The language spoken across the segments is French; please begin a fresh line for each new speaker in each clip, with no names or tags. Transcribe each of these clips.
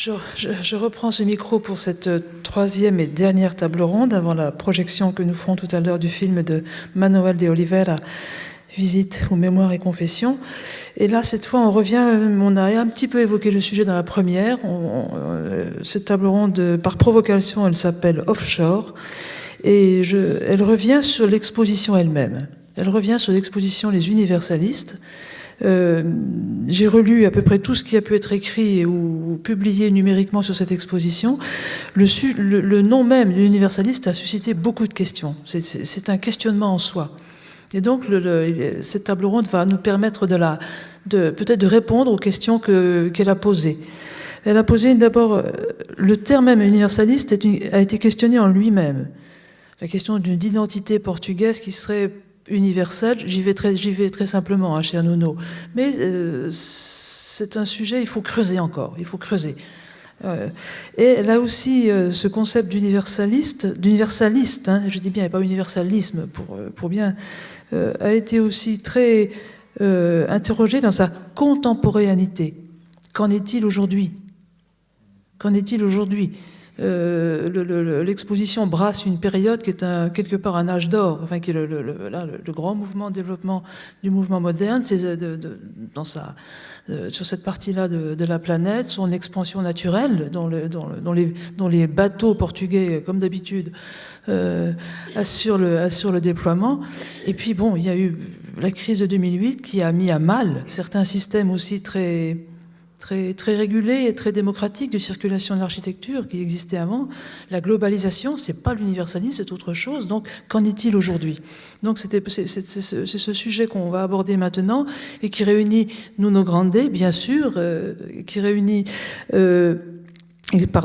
Je reprends ce micro pour cette troisième et dernière table ronde avant la projection que nous ferons tout à l'heure du film de Manuel de Oliveira, Visite ou Mémoire et Confession. Et là, cette fois, on revient, on a un petit peu évoqué le sujet dans la première. Cette table ronde, par provocation, elle s'appelle Offshore. Et elle revient sur l'exposition elle-même. Elle revient sur l'exposition Les Universalistes. J'ai relu à peu près tout ce qui a pu être écrit ou publié numériquement sur cette exposition. Le nom même de l'universaliste a suscité beaucoup de questions. C'est un questionnement en soi. Et donc, cette table ronde va nous permettre peut-être de répondre aux questions qu'elle a posées. Elle a posé d'abord, le terme même universaliste a été questionné en lui-même. La question d'une identité portugaise qui serait universelle, j'y vais très simplement, cher Nuno. Mais c'est un sujet, il faut creuser encore, il faut creuser. Et là aussi, ce concept d'universaliste, je dis bien, et pas universalisme, pour bien, a été aussi très interrogé dans sa contemporanéité. Qu'en est-il aujourd'hui ? Qu'en est-il aujourd'hui ? L'exposition brasse une période qui est quelque part un âge d'or, enfin qui est le grand mouvement de développement du mouvement moderne, c'est sur cette partie-là de la planète, son expansion naturelle, dont les bateaux portugais, comme d'habitude, assurent le déploiement. Et puis bon, il y a eu la crise de 2008 qui a mis à mal certains systèmes aussi très régulé et très démocratique de circulation de l'architecture qui existait avant. La globalisation, c'est pas l'universalisme, c'est autre chose. Donc, qu'en est-il aujourd'hui ? Donc, c'est ce sujet qu'on va aborder maintenant et qui réunit Nuno Grande, bien sûr, qui réunit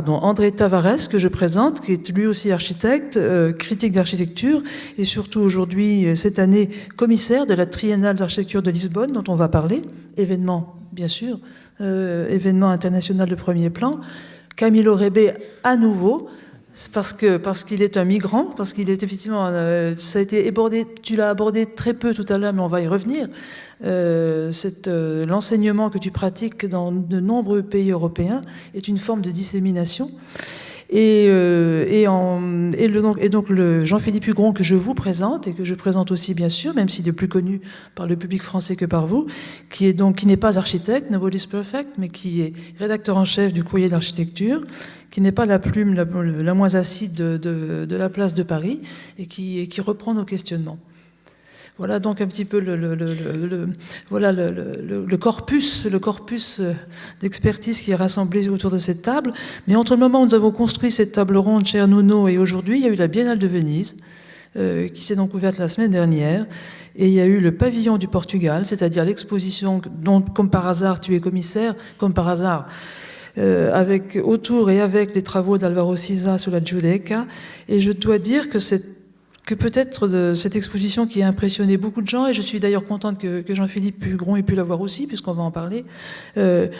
André Tavares, que je présente, qui est lui aussi architecte, critique d'architecture et surtout aujourd'hui, cette année, commissaire de la Triennale d'architecture de Lisbonne, dont on va parler, événement, bien sûr, événement international de premier plan. Camilo Rebbe à nouveau, parce qu'il est un migrant, parce qu'il est effectivement, ça a été abordé, tu l'as abordé très peu tout à l'heure, mais on va y revenir. L'enseignement que tu pratiques dans de nombreux pays européens est une forme de dissémination. Et donc le Jean-Philippe Hugron que je vous présente et que je présente aussi bien sûr, même s'il est plus connu par le public français que par vous, qui n'est pas architecte, nobody's perfect, mais qui est rédacteur en chef du Courrier d'architecture, qui n'est pas la plume la moins acide de la place de Paris et qui reprend nos questionnements. Voilà donc un petit peu le corpus d'expertise qui est rassemblé autour de cette table. Mais entre le moment où nous avons construit cette table ronde, cher Nuno, et aujourd'hui, il y a eu la Biennale de Venise, qui s'est donc ouverte la semaine dernière. Et il y a eu le pavillon du Portugal, c'est-à-dire l'exposition dont, comme par hasard, tu es commissaire, comme par hasard, autour et avec les travaux d'Alvaro Siza sur la Giudecca. Et je dois dire que peut-être cette exposition qui a impressionné beaucoup de gens, et je suis d'ailleurs contente que Jean-Philippe Hugron ait pu la voir aussi, puisqu'on va en parler, elle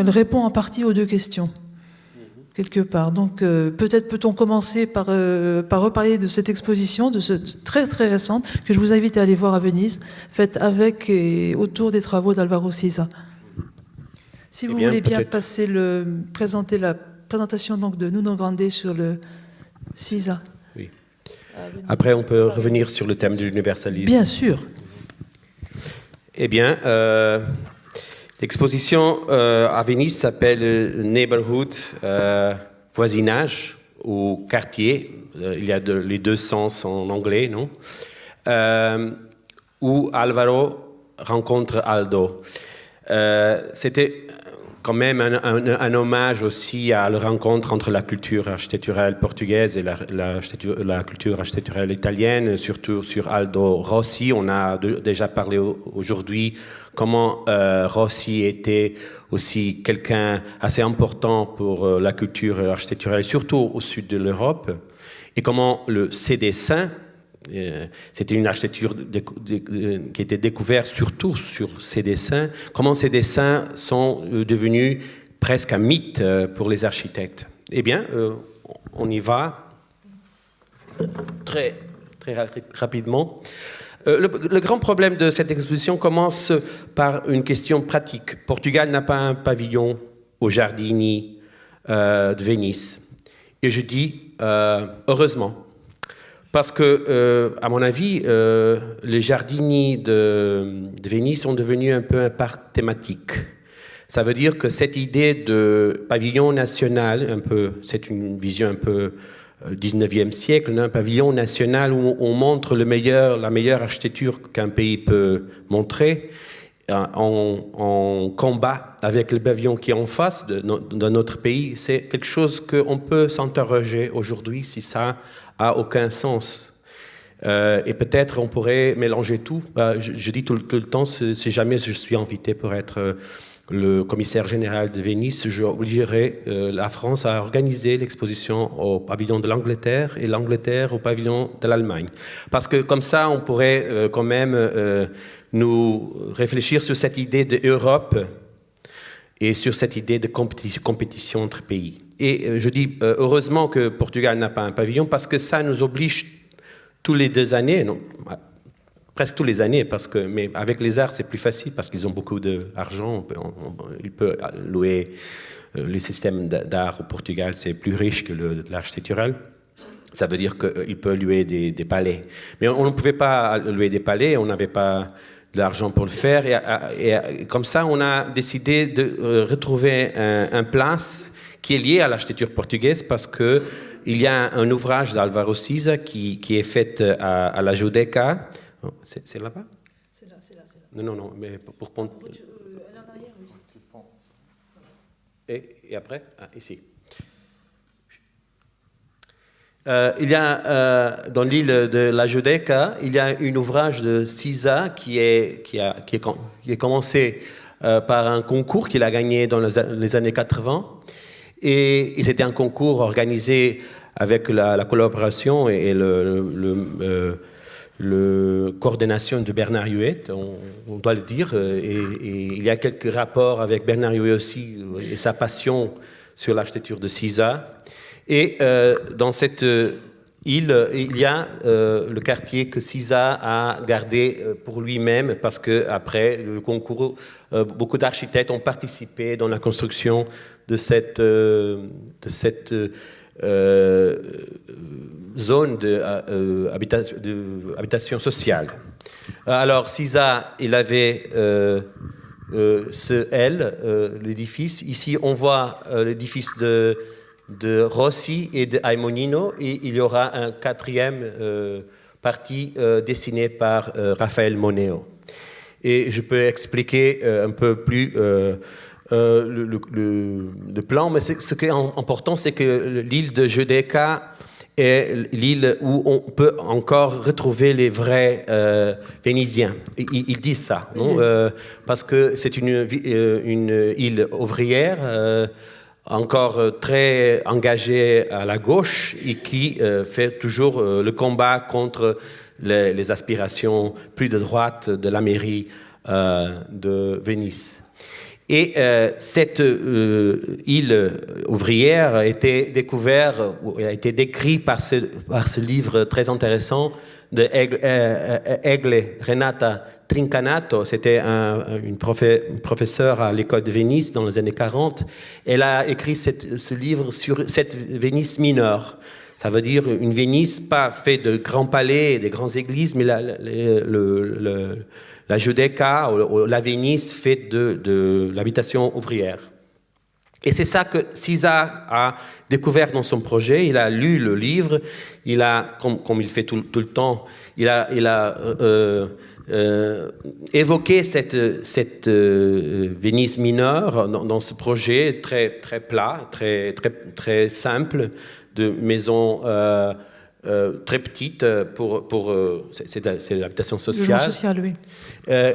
répond en partie aux deux questions, quelque part. Donc peut-être peut-on commencer par reparler de cette exposition, de ce très très récente, que je vous invite à aller voir à Venise, faite avec et autour des travaux d'Alvaro Siza. Si vous voulez bien présenter la présentation donc, de Nuno Grande sur le Siza.
Après, on peut revenir sur le thème de l'universalisme.
Bien sûr.
Eh bien, l'exposition à Venise s'appelle Neighborhood, voisinage ou quartier. Il y a les deux sens en anglais, non ? Où Alvaro rencontre Aldo. C'était quand même un hommage aussi à la rencontre entre la culture architecturale portugaise et la culture architecturale italienne, surtout sur Aldo Rossi. On a déjà parlé aujourd'hui comment Rossi était aussi quelqu'un assez important pour la culture architecturale, surtout au sud de l'Europe, et comment ses dessins, c'était une architecture qui était découverte surtout sur ces dessins. Comment ces dessins sont devenus presque un mythe pour les architectes. Eh bien, on y va très, très rapidement. Le grand problème de cette exposition commence par une question pratique. Portugal n'a pas un pavillon aux Giardini de Venise. Et je dis heureusement, parce que, à mon avis, les Giardini de Venise sont devenus un peu un parc thématique. Ça veut dire que cette idée de pavillon national, c'est une vision un peu 19e siècle, un pavillon national où on montre la meilleure architecture qu'un pays peut montrer, en combat avec le pavillon qui est en face de notre pays, c'est quelque chose qu'on peut s'interroger aujourd'hui si ça a aucun sens. Et peut-être on pourrait mélanger tout. Je dis tout le temps, si jamais je suis invité pour être le commissaire général de Venise, j'obligerai la France à organiser l'exposition au pavillon de l'Angleterre et l'Angleterre au pavillon de l'Allemagne. Parce que comme ça, on pourrait quand même nous réfléchir sur cette idée d'Europe et sur cette idée de compétition entre pays. Et je dis heureusement que Portugal n'a pas un pavillon parce que ça nous oblige tous les 2 années, non, presque tous les années, mais avec les arts c'est plus facile parce qu'ils ont beaucoup d'argent, ils peuvent louer les systèmes d'art au Portugal, c'est plus riche que l'architectural. Ça veut dire qu'ils peuvent louer des palais. Mais on ne pouvait pas louer des palais, on n'avait pas de l'argent pour le faire. Et comme ça, on a décidé de retrouver un place qui est lié à l'architecture portugaise parce qu'il y a un ouvrage d'Alvaro Siza qui est fait à la Judeca. Oh, c'est là-bas?
C'est là.
Non, mais pour prendre...
Là en arrière, oui.
Et après? Ici. Il y a dans l'île de la Judeca, il y a un ouvrage de Siza qui est commencé par un concours qu'il a gagné dans les années 80. Et c'était un concours organisé avec la collaboration et le coordination de Bernard Huet, on doit le dire. Et il y a quelques rapports avec Bernard Huet aussi et sa passion sur l'architecture de Siza. Et dans cette île, il y a le quartier que Siza a gardé pour lui-même parce qu'après le concours, beaucoup d'architectes ont participé dans la construction de cette zone d'habitation sociale. Alors Siza, il avait l'édifice. Ici, on voit l'édifice de Rossi et de Aimonino, et il y aura un 4e partie dessinée par Raphaël Moneo. Et je peux expliquer un peu plus le plan, mais ce qui est important, c'est que l'île de Judeca est l'île où on peut encore retrouver les vrais Vénisiens. Ils disent ça, non? Parce que c'est une île ouvrière, encore très engagée à la gauche et qui fait toujours le combat contre les aspirations plus de droite de la mairie de Venise. Et cette île ouvrière a été découverte, a été décrite par ce livre très intéressant de Egle Renata Trincanato. C'était une professeure à l'école de Venise dans les années 40. Elle a écrit ce livre sur cette Venise mineure. Ça veut dire une Venise pas faite de grands palais et de grandes églises, mais la Judeca, ou la Venise faite de l'habitation ouvrière. Et c'est ça que Siza a découvert dans son projet. Il a lu le livre, il a, comme il fait tout le temps, il a évoqué cette Venise mineure dans ce projet très, très plat, très, très, très simple, de maisons très petites c'est l'habitation sociale.
Le social, oui.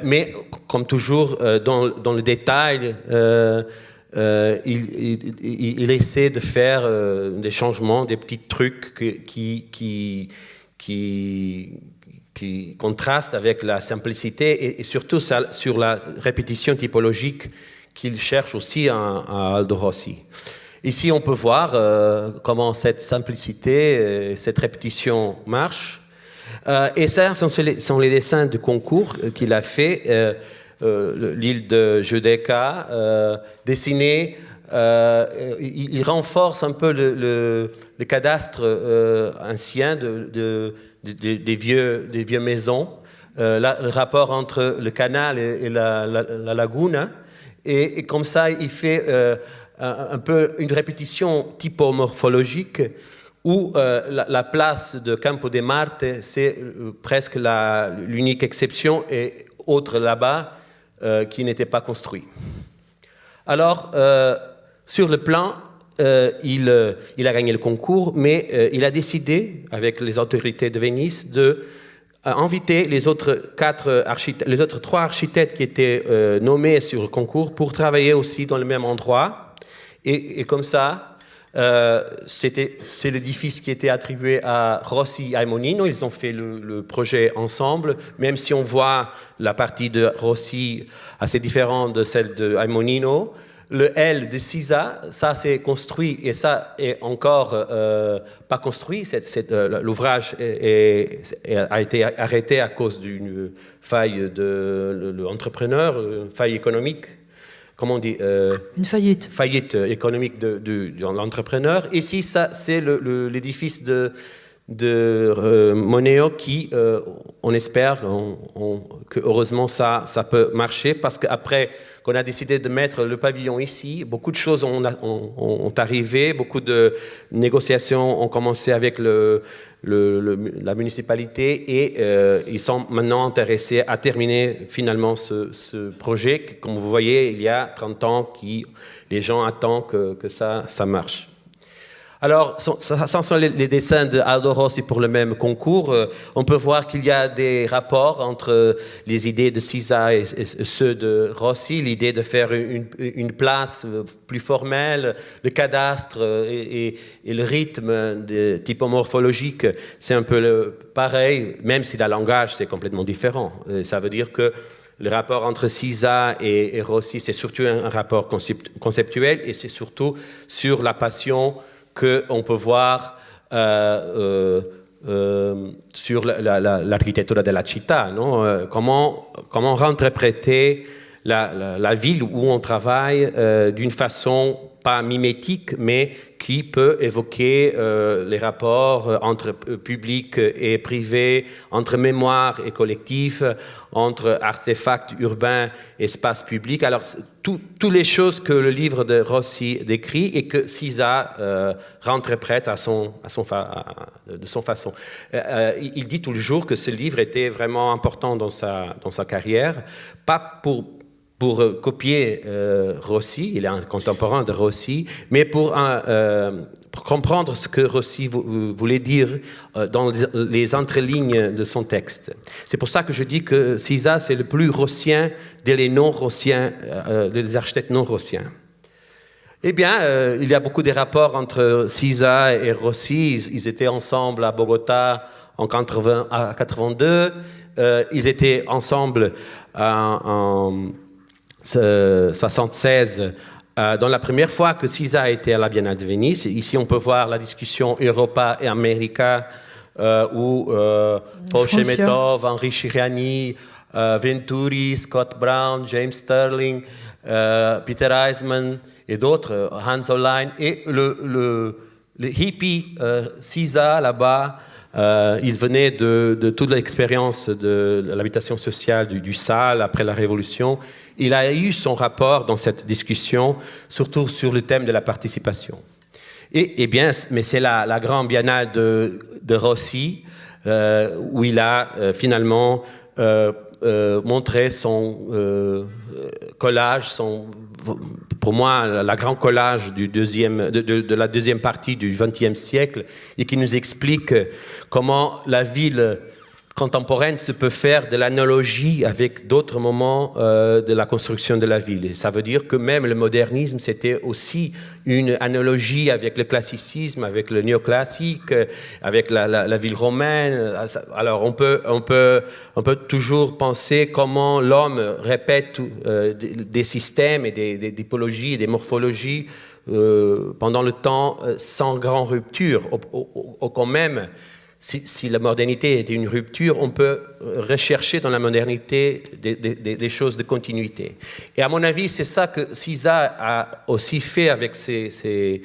Mais comme toujours, dans le détail, il essaie de faire des changements, des petits trucs qui contrastent avec la simplicité et surtout sur la répétition typologique qu'il cherche aussi à Aldo Rossi. Ici, on peut voir comment cette simplicité, cette répétition marche. Et ça, sont les dessins de concours qu'il a fait, l'île de Judeca, dessinée il renforce un peu le cadastre ancien des vieux maisons, le rapport entre le canal et la lagune, et comme ça, il fait un peu une répétition typomorphologique où la place de Campo de Marte, c'est presque l'unique exception, et autre là-bas qui n'était pas construit. Alors, sur le plan, il a gagné le concours, mais il a décidé, avec les autorités de Venise, d'inviter les autres 3 architectes qui étaient nommés sur le concours pour travailler aussi dans le même endroit. Et comme ça, c'est l'édifice qui était attribué à Rossi et Aimonino. Ils ont fait le projet ensemble, même si on voit la partie de Rossi assez différente de celle de Aimonino. Le L de Sisa, ça c'est construit et ça est encore pas construit. L'ouvrage a été arrêté à cause d'une faille de l'entrepreneur, une faille économique. Comment on dit
Une faillite.
Faillite économique de l'entrepreneur. Ici, ça, c'est l'édifice de Moneo qui, on espère que heureusement ça peut marcher, parce qu'après qu'on a décidé de mettre le pavillon ici, beaucoup de choses ont arrivé, beaucoup de négociations ont commencé avec la municipalité et ils sont maintenant intéressés à terminer finalement ce projet. Comme vous voyez, il y a 30 ans les gens attendent que ça marche. Alors, ça sont les dessins de Aldo Rossi pour le même concours. On peut voir qu'il y a des rapports entre les idées de Sisa et ceux de Rossi, l'idée de faire une place plus formelle, le cadastre et le rythme typomorphologique, c'est un peu pareil, même si le langage c'est complètement différent. Ça veut dire que le rapport entre Sisa et Rossi, c'est surtout un rapport conceptuel et c'est surtout sur la passion qu'on peut voir sur l'architecture de la città, non? Comment réinterpréter la ville où on travaille d'une façon pas mimétique, mais qui peut évoquer les rapports entre public et privé, entre mémoire et collectif, entre artefacts urbains et espaces publics. Alors, toutes les choses que le livre de Rossi décrit et que Sisa réinterprète de son façon. Il dit toujours que ce livre était vraiment important dans sa carrière, pas pour copier Rossi, il est un contemporain de Rossi, mais pour comprendre ce que Rossi voulait dire dans les entrelignes de son texte. C'est pour ça que je dis que Sisa, c'est le plus rossien des non-rossiens, des architectes non-rossiens. Eh bien, il y a beaucoup de rapports entre Sisa et Rossi. Ils étaient ensemble à Bogota en 82. Ils étaient ensemble en 76, dans la première fois que Sisa a été à la Biennale de Venise. Ici, on peut voir la discussion Europa et America, où Paul Shemetov, Henri Chiriani, Venturi, Scott Brown, James Sterling, Peter Eisman et d'autres, Hans Hollein, et le hippie Sisa là-bas. Il venait de toute l'expérience de l'habitation sociale du Sal après la Révolution. Il a eu son rapport dans cette discussion, surtout sur le thème de la participation. Et bien, mais c'est la grande biennale de Rossi, où il a finalement montré son collage, pour moi, la grande collage de la deuxième partie du XXe siècle, et qui nous explique comment la ville contemporaine se peut faire de l'analogie avec d'autres moments de la construction de la ville. Et ça veut dire que même le modernisme, c'était aussi une analogie avec le classicisme, avec le néoclassique, avec la ville romaine. Alors on peut toujours penser comment l'homme répète des systèmes et des typologies et des morphologies pendant le temps sans grande rupture. Quand même, si la modernité était une rupture, on peut rechercher dans la modernité des choses de continuité. Et à mon avis, c'est ça que Cisa a aussi fait avec ces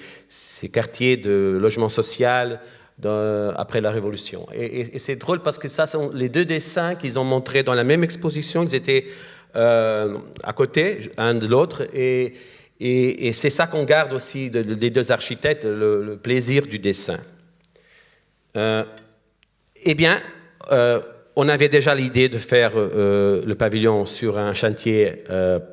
quartiers de logement social après la Révolution. Et c'est drôle parce que ça sont les deux dessins qu'ils ont montrés dans la même exposition. Ils étaient à côté, un de l'autre, et c'est ça qu'on garde aussi des deux architectes, le plaisir du dessin. Eh bien, on avait déjà l'idée de faire le pavillon sur un chantier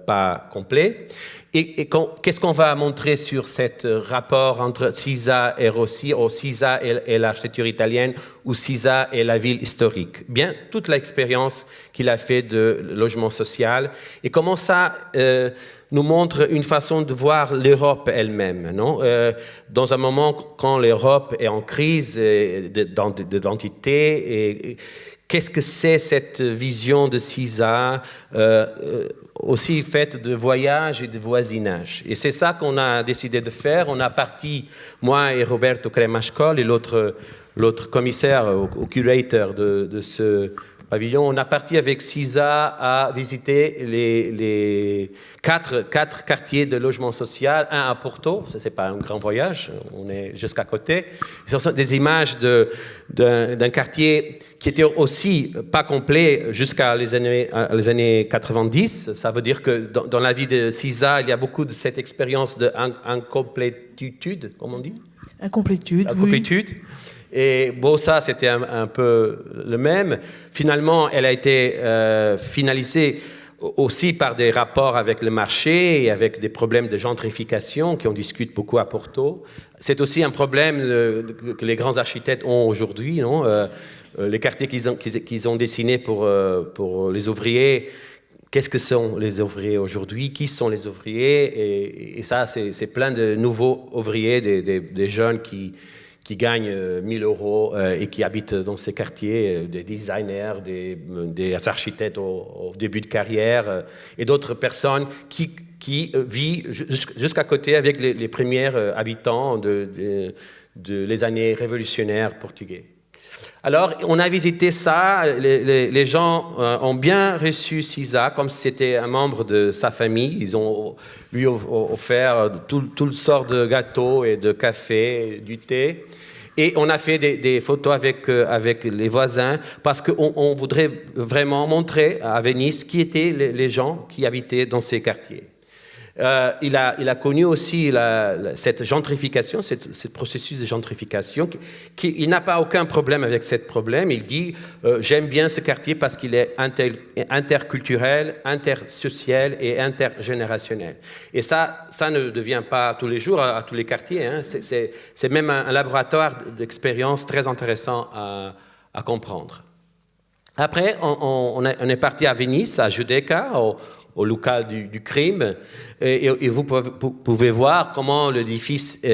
pas complet. Et qu'est-ce qu'on va montrer sur ce rapport entre Cisa et Rossi, ou Cisa et l'architecture italienne, ou Cisa et la ville historique? Bien, toute l'expérience qu'il a fait de logement social, et comment ça nous montre une façon de voir l'Europe elle-même, non? Dans un moment quand l'Europe est en crise d'identité, et qu'est-ce que c'est cette vision de Cisa, aussi faite de voyage et de voisinage? Et c'est ça qu'on a décidé de faire. On a parti, moi et Roberto Cremascol et l'autre commissaire ou curateur de ce pavillon, on a parti avec Cisa à visiter les quatre quartiers de logement social, un à Porto, ça c'est pas un grand voyage, on est jusqu'à côté. Ce sont des images d'un quartier qui était aussi pas complet jusqu'à les années 90. Ça veut dire que dans la vie de Cisa, il y a beaucoup de cette expérience d'incomplétude, comme on dit?
Incomplétude,
Incomplétude. Oui. Et Bossa, c'était un peu le même. Finalement, elle a été finalisée aussi par des rapports avec le marché et avec des problèmes de gentrification qu'on discute beaucoup à Porto. C'est aussi un problème que les grands architectes ont aujourd'hui, non? Les quartiers qu'ils ont dessinés pour les ouvriers. Qu'est-ce que sont les ouvriers aujourd'hui? Qui sont les ouvriers? Et ça, c'est plein de nouveaux ouvriers, des jeunes qui gagnent 1 000 € et qui habitent dans ces quartiers, des designers, des architectes au début de carrière, et d'autres personnes qui vivent jusqu'à côté avec les premiers habitants de les années révolutionnaires portugais. Alors, on a visité ça, les gens ont bien reçu Cisa comme si c'était un membre de sa famille. Ils ont lui offert toutes sortes de gâteaux et de café, du thé. Et on a fait des photos avec les voisins parce qu'on voudrait vraiment montrer à Venise qui étaient les gens qui habitaient dans ces quartiers. Il a connu aussi cette gentrification, ce processus de gentrification. Il n'a pas aucun problème avec ce problème. Il dit j'aime bien ce quartier parce qu'il est interculturel, intersocial et intergénérationnel. Et ça ne devient pas tous les jours à tous les quartiers. Hein. C'est même un laboratoire d'expérience très intéressant à comprendre. Après, on est parti à Venise, à Giudecca, au local du crime, et vous pouvez voir comment l'édifice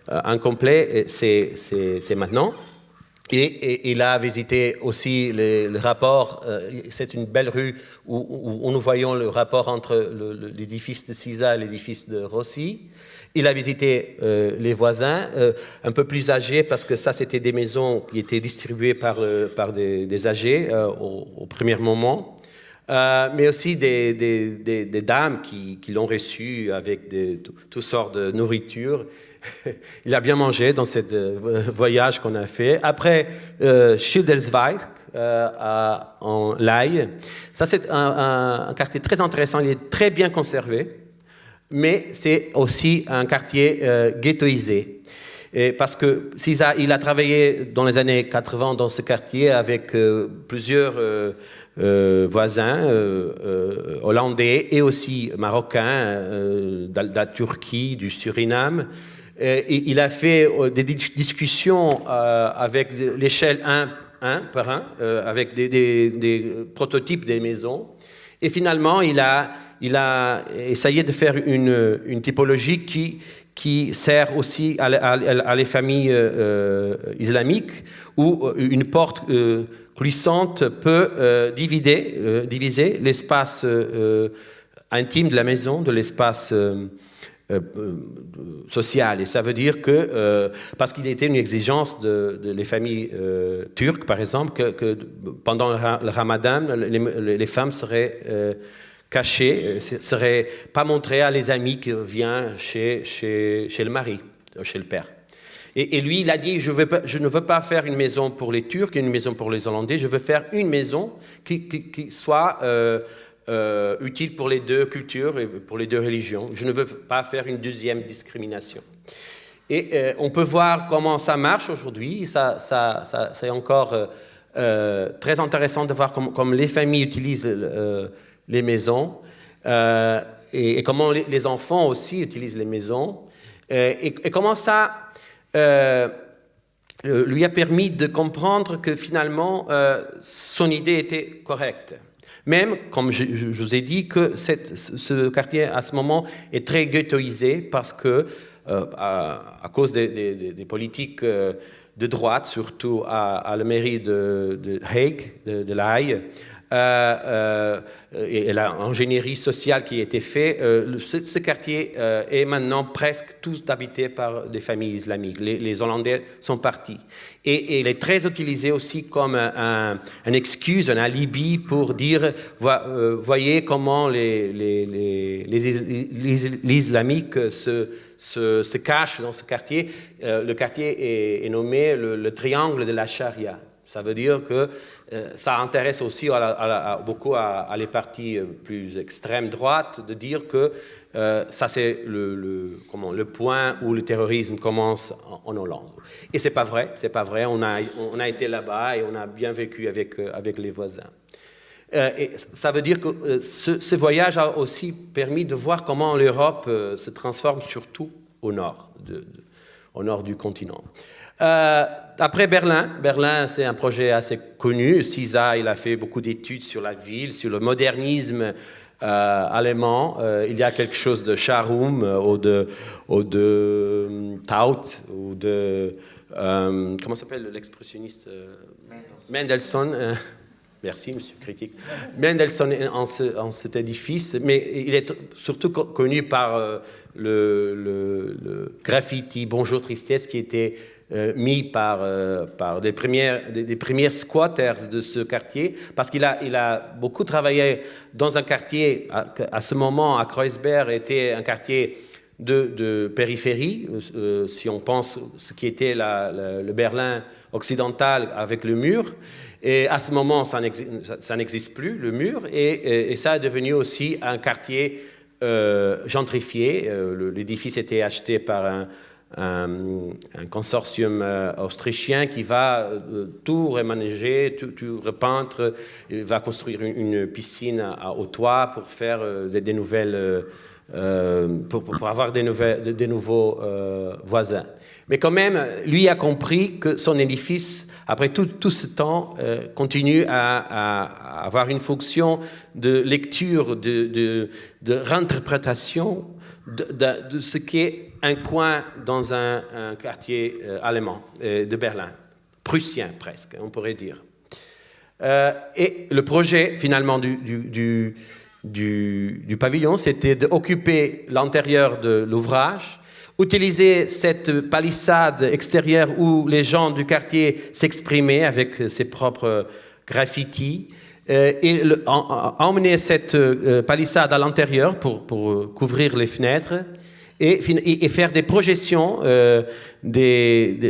incomplet, c'est maintenant. Et il a visité aussi le rapport, c'est une belle rue où nous voyons le rapport entre l'édifice de Cisa et l'édifice de Rossi. Il a visité les voisins, un peu plus âgés, parce que ça, c'était des maisons qui étaient distribuées par des âgés au premier moment. Mais aussi des dames qui l'ont reçu avec toutes sortes de nourriture. Il a bien mangé dans ce voyage qu'on a fait. Après, Schildelswijk, en Laï. Ça, c'est un quartier très intéressant. Il est très bien conservé, mais c'est aussi un quartier ghettoisé. Et parce que Cisa, il a travaillé dans les années 80 dans ce quartier avec plusieurs voisins hollandais et aussi marocains de la Turquie, du Suriname. Et il a fait des discussions avec l'échelle 1 par 1, avec des prototypes des maisons. Et finalement, il a essayé de faire une typologie qui sert aussi à les familles islamiques, où une porte glissante peut diviser l'espace intime de la maison de l'espace sociale. Et ça veut dire que, parce qu'il était une exigence les familles turques, par exemple, que pendant le ramadan, les femmes seraient cachées, ne seraient pas montrées à les amis qui viennent chez le mari, chez le père. Et lui, il a dit, je ne veux pas faire une maison pour les Turcs, une maison pour les Hollandais, je veux faire une maison qui soit utile pour les deux cultures et pour les deux religions. Je ne veux pas faire une deuxième discrimination. Et on peut voir comment ça marche aujourd'hui. C'est encore très intéressant de voir comme les familles utilisent les maisons et comment les enfants aussi utilisent les maisons. Et comment ça lui a permis de comprendre que finalement son idée était correcte. Même, comme je vous ai dit, que ce quartier à ce moment est très ghettoisé parce que, à cause des politiques de droite, surtout à la mairie de Hague, de La Haye, et l'ingénierie sociale qui a été faite, ce quartier est maintenant presque tout habité par des familles islamiques. Les Hollandais sont partis. Et il est très utilisé aussi comme une excuse, un alibi pour dire, voyez comment les islamiques se cachent dans ce quartier. Le quartier est nommé le triangle de la charia. Ça veut dire que ça intéresse aussi beaucoup à les partis plus extrême droite de dire que ça c'est le point où le terrorisme commence en Hollande. Et c'est pas vrai. On a été là-bas et on a bien vécu avec les voisins. Et ça veut dire que ce voyage a aussi permis de voir comment l'Europe se transforme surtout au nord du continent. Après Berlin, c'est un projet assez connu. Sisa, il a fait beaucoup d'études sur la ville, sur le modernisme allemand. Il y a quelque chose de Scharum ou de Taut ou de comment s'appelle l'expressionniste Mendelssohn. Merci, monsieur critique. Mendelssohn en cet édifice, mais il est surtout connu par le graffiti Bonjour Tristesse qui était mis par des premiers squatters de ce quartier, parce qu'il a beaucoup travaillé dans un quartier, à ce moment, à Kreuzberg, était un quartier de périphérie, si on pense ce qui était le Berlin occidental avec le mur. Et à ce moment, ça n'existe plus, le mur, et ça est devenu aussi un quartier gentrifié. L'édifice était acheté par un consortium autrichien qui va tout reménager, tout repeindre, il va construire une piscine au toit pour faire des nouvelles, pour avoir des nouveaux voisins. Mais quand même, lui a compris que son édifice, après tout ce temps, continue à avoir une fonction de lecture, de réinterprétation de ce qu'est un coin dans un quartier allemand de Berlin, prussien presque, on pourrait dire. Et le projet finalement du pavillon, c'était d'occuper l'intérieur de l'ouvrage, utiliser cette palissade extérieure où les gens du quartier s'exprimaient avec ses propres graffitis, et emmener cette palissade à l'intérieur pour couvrir les fenêtres et faire des projections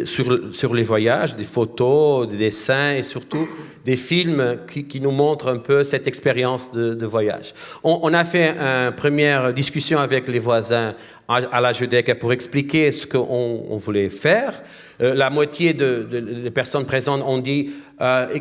sur les voyages, des photos, des dessins et surtout des films qui nous montrent un peu cette expérience de voyage. On a fait une première discussion avec les voisins à la Judéca pour expliquer ce qu'on voulait faire. La moitié des personnes présentes ont dit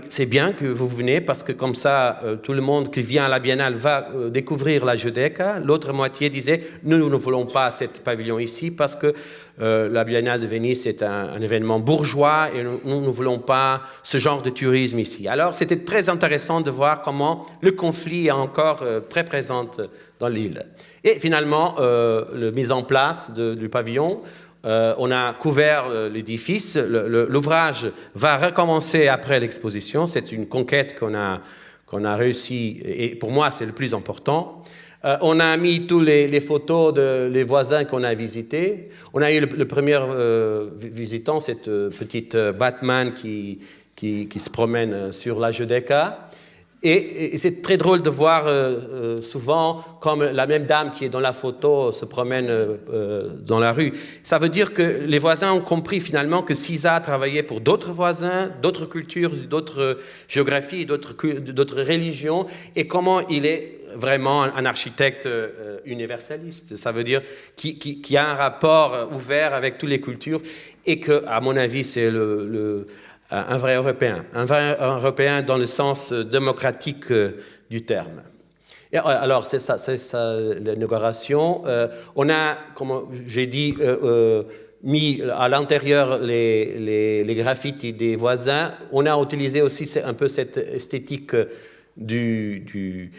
c'est bien que vous venez parce que comme ça tout le monde qui vient à la Biennale va découvrir la Judéca. L'autre moitié disait nous ne voulons pas cet pavillon ici parce que la Biennale de Venise est un événement bourgeois et nous ne voulons pas ce genre de tourisme ici. Alors c'était très intéressant de voir comment le conflit est encore très présent dans l'île. Et finalement, la mise en place du pavillon, on a couvert l'édifice. L'ouvrage va recommencer après l'exposition. C'est une conquête qu'on a réussi, et pour moi, c'est le plus important. On a mis tous les photos des voisins qu'on a visités. On a eu le premier visitant, cette petite Batman qui se promène sur la Giudecca. Et c'est très drôle de voir souvent comme la même dame qui est dans la photo se promène dans la rue. Ça veut dire que les voisins ont compris finalement que Cisa travaillait pour d'autres voisins, d'autres cultures, d'autres géographies, d'autres religions, et comment il est vraiment un architecte universaliste. Ça veut dire qu'il a un rapport ouvert avec toutes les cultures et que, à mon avis, c'est un vrai Européen dans le sens démocratique du terme. Et alors, c'est ça l'inauguration. On a, comme j'ai dit, mis à l'intérieur les graffitis des voisins. On a utilisé aussi un peu cette esthétique du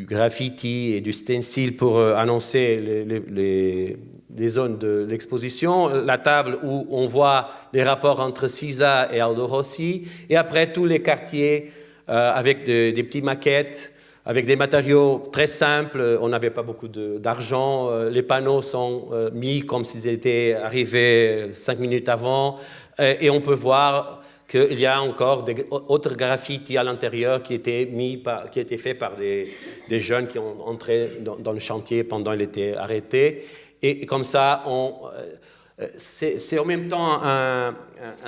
graffiti et du stencil pour annoncer les zones de l'exposition, la table où on voit les rapports entre Cisa et Aldo Rossi, et après tous les quartiers avec des petites maquettes, avec des matériaux très simples. On n'avait pas beaucoup d'argent. Les panneaux sont mis comme s'ils étaient arrivés 5 minutes avant, et on peut voir qu'il y a encore d'autres graffitis à l'intérieur qui étaient faits par des jeunes qui ont entré dans le chantier pendant qu'il était arrêté. Et comme ça, c'est en même temps un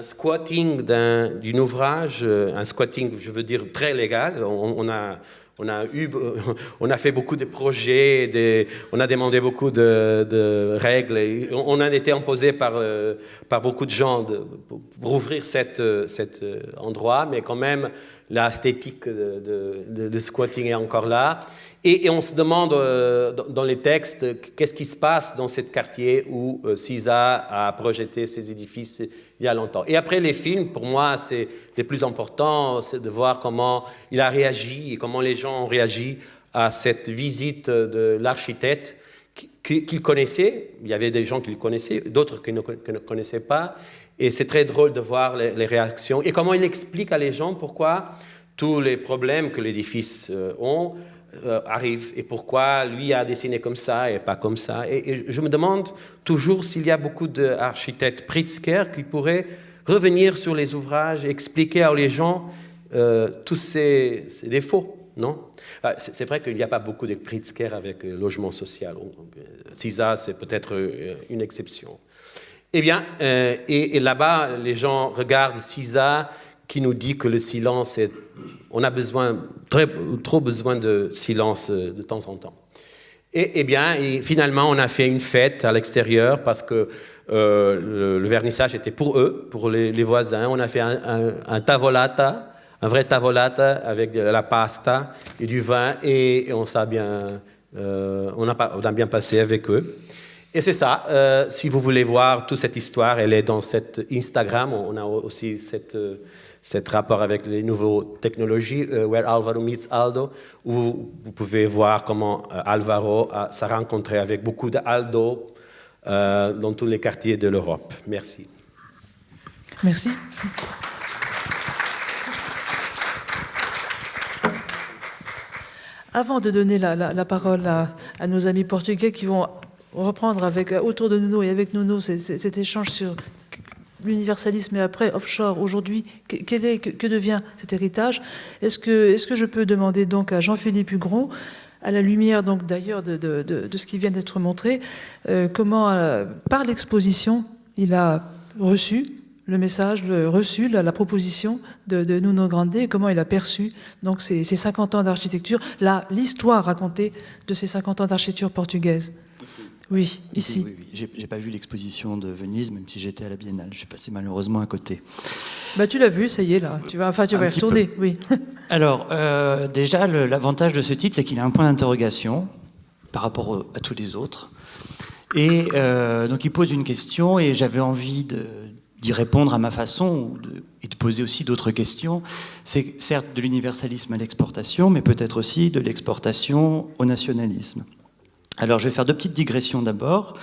squatting d'un ouvrage, un squatting, je veux dire, très légal. On a fait beaucoup de projets, on a demandé beaucoup de règles. Et on a été imposé par beaucoup de gens pour ouvrir cet endroit, mais quand même, l'esthétique de squatting est encore là. Et on se demande dans les textes qu'est-ce qui se passe dans ce quartier où Cisa a projeté ses édifices il y a longtemps. Et après les films, pour moi, c'est le plus important, c'est de voir comment il a réagi et comment les gens ont réagi à cette visite de l'architecte qu'il connaissait. Il y avait des gens qui le connaissaient, d'autres qui ne connaissaient pas. Et c'est très drôle de voir les réactions et comment il explique à les gens pourquoi tous les problèmes que l'édifice ont arrive et pourquoi lui a dessiné comme ça et pas comme ça. Et je me demande toujours s'il y a beaucoup d'architectes Pritzker qui pourraient revenir sur les ouvrages et expliquer aux gens tous ces défauts, non? C'est vrai qu'il n'y a pas beaucoup de Pritzker avec le logement social. Cisa, c'est peut-être une exception. Eh bien, et là-bas, les gens regardent Cisa qui nous dit que le silence on a trop besoin de silence de temps en temps. Et bien, finalement, on a fait une fête à l'extérieur parce que le vernissage était pour eux, pour les voisins. On a fait un tavolata, un vrai tavolata avec de la pasta et du vin, et on a bien passé avec eux. Et c'est ça. Si vous voulez voir toute cette histoire, elle est dans cet Instagram. On a aussi cet rapport avec les nouvelles technologies, Where Alvaro Meets Aldo, où vous pouvez voir comment Alvaro s'est rencontré avec beaucoup d'Aldo dans tous les quartiers de l'Europe. Merci.
Merci. Avant de donner la parole à nos amis portugais qui vont reprendre autour de Nuno et avec Nuno cet échange sur l'universalisme et après offshore aujourd'hui, que devient cet héritage? Est-ce que je peux demander donc à Jean-Philippe Hugron, à la lumière donc d'ailleurs de ce qui vient d'être montré, comment par l'exposition il a reçu le message, la proposition de Nuno Grande, et comment il a perçu donc ces 50 ans d'architecture, l'histoire racontée de ces 50 ans d'architecture portugaise? Oui, ici.
Oui. J'ai pas vu l'exposition de Venise, même si j'étais à la Biennale. Je suis passé malheureusement à côté.
Bah, tu l'as vu, ça y est, là. Tu vas y retourner, oui.
Alors, déjà, l'avantage de ce titre, c'est qu'il a un point d'interrogation par rapport à tous les autres. Et donc, il pose une question, et j'avais envie d'y répondre à ma façon, et de poser aussi d'autres questions. C'est certes de l'universalisme à l'exportation, mais peut-être aussi de l'exportation au nationalisme. Alors, je vais faire deux petites digressions d'abord.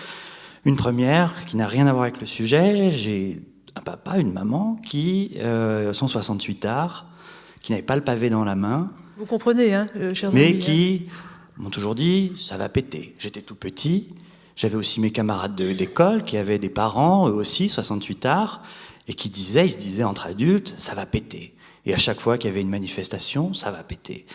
Une première, qui n'a rien à voir avec le sujet. J'ai un papa, une maman, qui sont 68 arts, qui n'avaient pas le pavé dans la main.
Vous comprenez, hein, chers
mais
amis,
qui m'ont toujours dit « ça va péter ». J'étais tout petit, j'avais aussi mes camarades d'école qui avaient des parents, eux aussi, 68 arts, et qui ils se disaient entre adultes « ça va péter ». Et à chaque fois qu'il y avait une manifestation, ça va péter.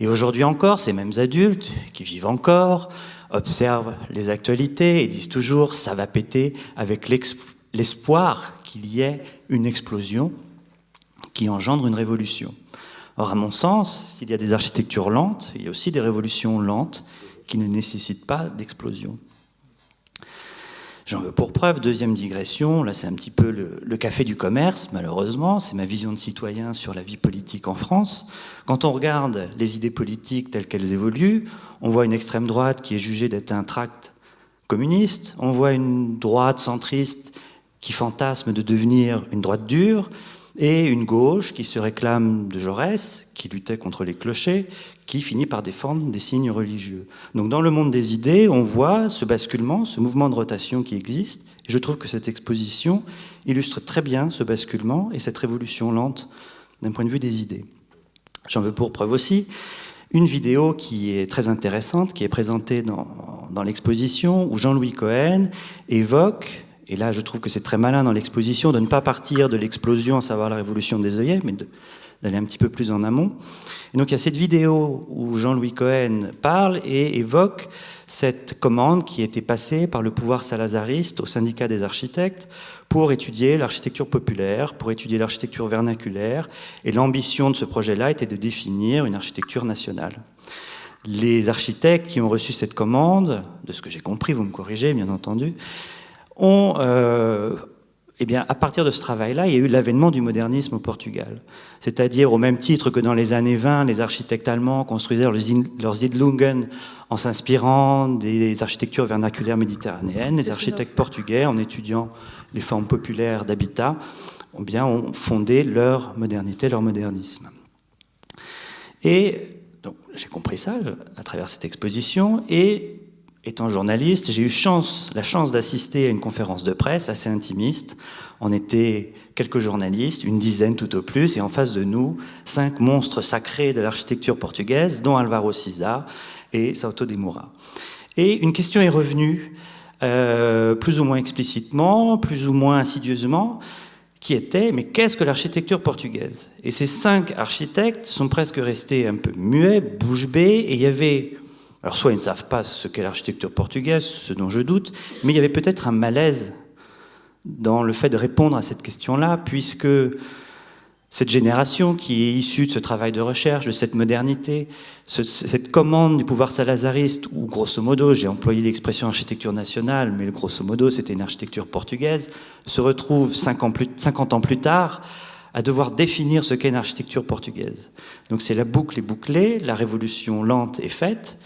Et aujourd'hui encore, ces mêmes adultes qui vivent encore, observent les actualités et disent toujours « ça va péter » avec l'espoir qu'il y ait une explosion qui engendre une révolution. Or, à mon sens, s'il y a des architectures lentes, il y a aussi des révolutions lentes qui ne nécessitent pas d'explosion. J'en veux pour preuve, deuxième digression, là c'est un petit peu le café du commerce, malheureusement, c'est ma vision de citoyen sur la vie politique en France. Quand on regarde les idées politiques telles qu'elles évoluent, on voit une extrême droite qui est jugée d'être un tract communiste, on voit une droite centriste qui fantasme de devenir une droite dure, et une gauche qui se réclame de Jaurès, qui luttait contre les clochers, qui finit par défendre des signes religieux. Donc dans le monde des idées, on voit ce basculement, ce mouvement de rotation qui existe, et je trouve que cette exposition illustre très bien ce basculement et cette révolution lente d'un point de vue des idées. J'en veux pour preuve aussi une vidéo qui est très intéressante, qui est présentée dans l'exposition, où Jean-Louis Cohen évoque, et là je trouve que c'est très malin dans l'exposition, de ne pas partir de l'explosion, à savoir la révolution des œillets, mais d'aller un petit peu plus en amont. Et donc il y a cette vidéo où Jean-Louis Cohen parle et évoque cette commande qui était passée par le pouvoir salazariste au syndicat des architectes pour étudier l'architecture populaire, pour étudier l'architecture vernaculaire, et l'ambition de ce projet-là était de définir une architecture nationale. Les architectes qui ont reçu cette commande, de ce que j'ai compris, vous me corrigez bien entendu, ont, eh bien, à partir de ce travail-là, il y a eu l'avènement du modernisme au Portugal. C'est-à-dire, au même titre que dans les années 20, les architectes allemands construisaient leurs Siedlungen en s'inspirant des architectures vernaculaires méditerranéennes, les architectes portugais, en étudiant les formes populaires d'habitat, ont fondé leur modernité, leur modernisme. Et donc, j'ai compris ça à travers cette exposition, et étant journaliste, j'ai eu la chance d'assister à une conférence de presse assez intimiste. On était quelques journalistes, une dizaine tout au plus, et en face de nous, 5 monstres sacrés de l'architecture portugaise, dont Álvaro Siza et Souto de Moura. Et une question est revenue, plus ou moins explicitement, plus ou moins insidieusement, qui était « mais qu'est-ce que l'architecture portugaise ?» Et ces 5 architectes sont presque restés un peu muets, bouche bée, et il y avait... Alors soit ils ne savent pas ce qu'est l'architecture portugaise, ce dont je doute, mais il y avait peut-être un malaise dans le fait de répondre à cette question-là, puisque cette génération qui est issue de ce travail de recherche, de cette modernité, cette commande du pouvoir salazariste, où grosso modo, j'ai employé l'expression architecture nationale, mais grosso modo c'était une architecture portugaise, se retrouve 50 ans plus tard à devoir définir ce qu'est une architecture portugaise. Donc c'est la boucle est bouclée, la révolution lente est faite,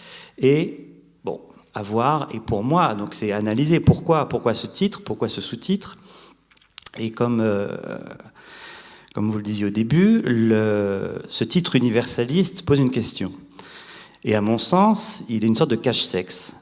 et bon, à voir, et pour moi, donc c'est analyser pourquoi ce titre, pourquoi ce sous-titre, et comme vous le disiez au début, ce titre universaliste pose une question. Et à mon sens, il est une sorte de cache-sexe,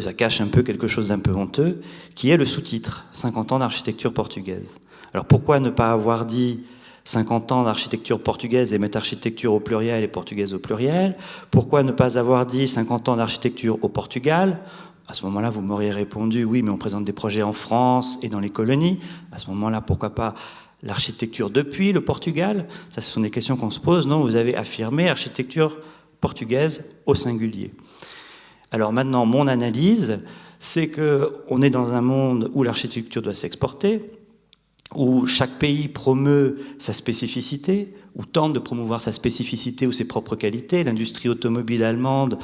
ça cache un peu quelque chose d'un peu honteux, qui est le sous-titre, 50 ans d'architecture portugaise. Alors pourquoi ne pas avoir dit 50 ans d'architecture portugaise et mettre architecture au pluriel et portugaise au pluriel? Pourquoi ne pas avoir dit 50 ans d'architecture au Portugal? À ce moment-là, vous m'auriez répondu, oui, mais on présente des projets en France et dans les colonies. À ce moment-là, pourquoi pas l'architecture depuis le Portugal? Ça, ce sont des questions qu'on se pose. Non, vous avez affirmé architecture portugaise au singulier. Alors maintenant, mon analyse, c'est qu'on est dans un monde où l'architecture doit s'exporter, où chaque pays promeut sa spécificité, ou tente de promouvoir sa spécificité ou ses propres qualités. L'industrie automobile allemande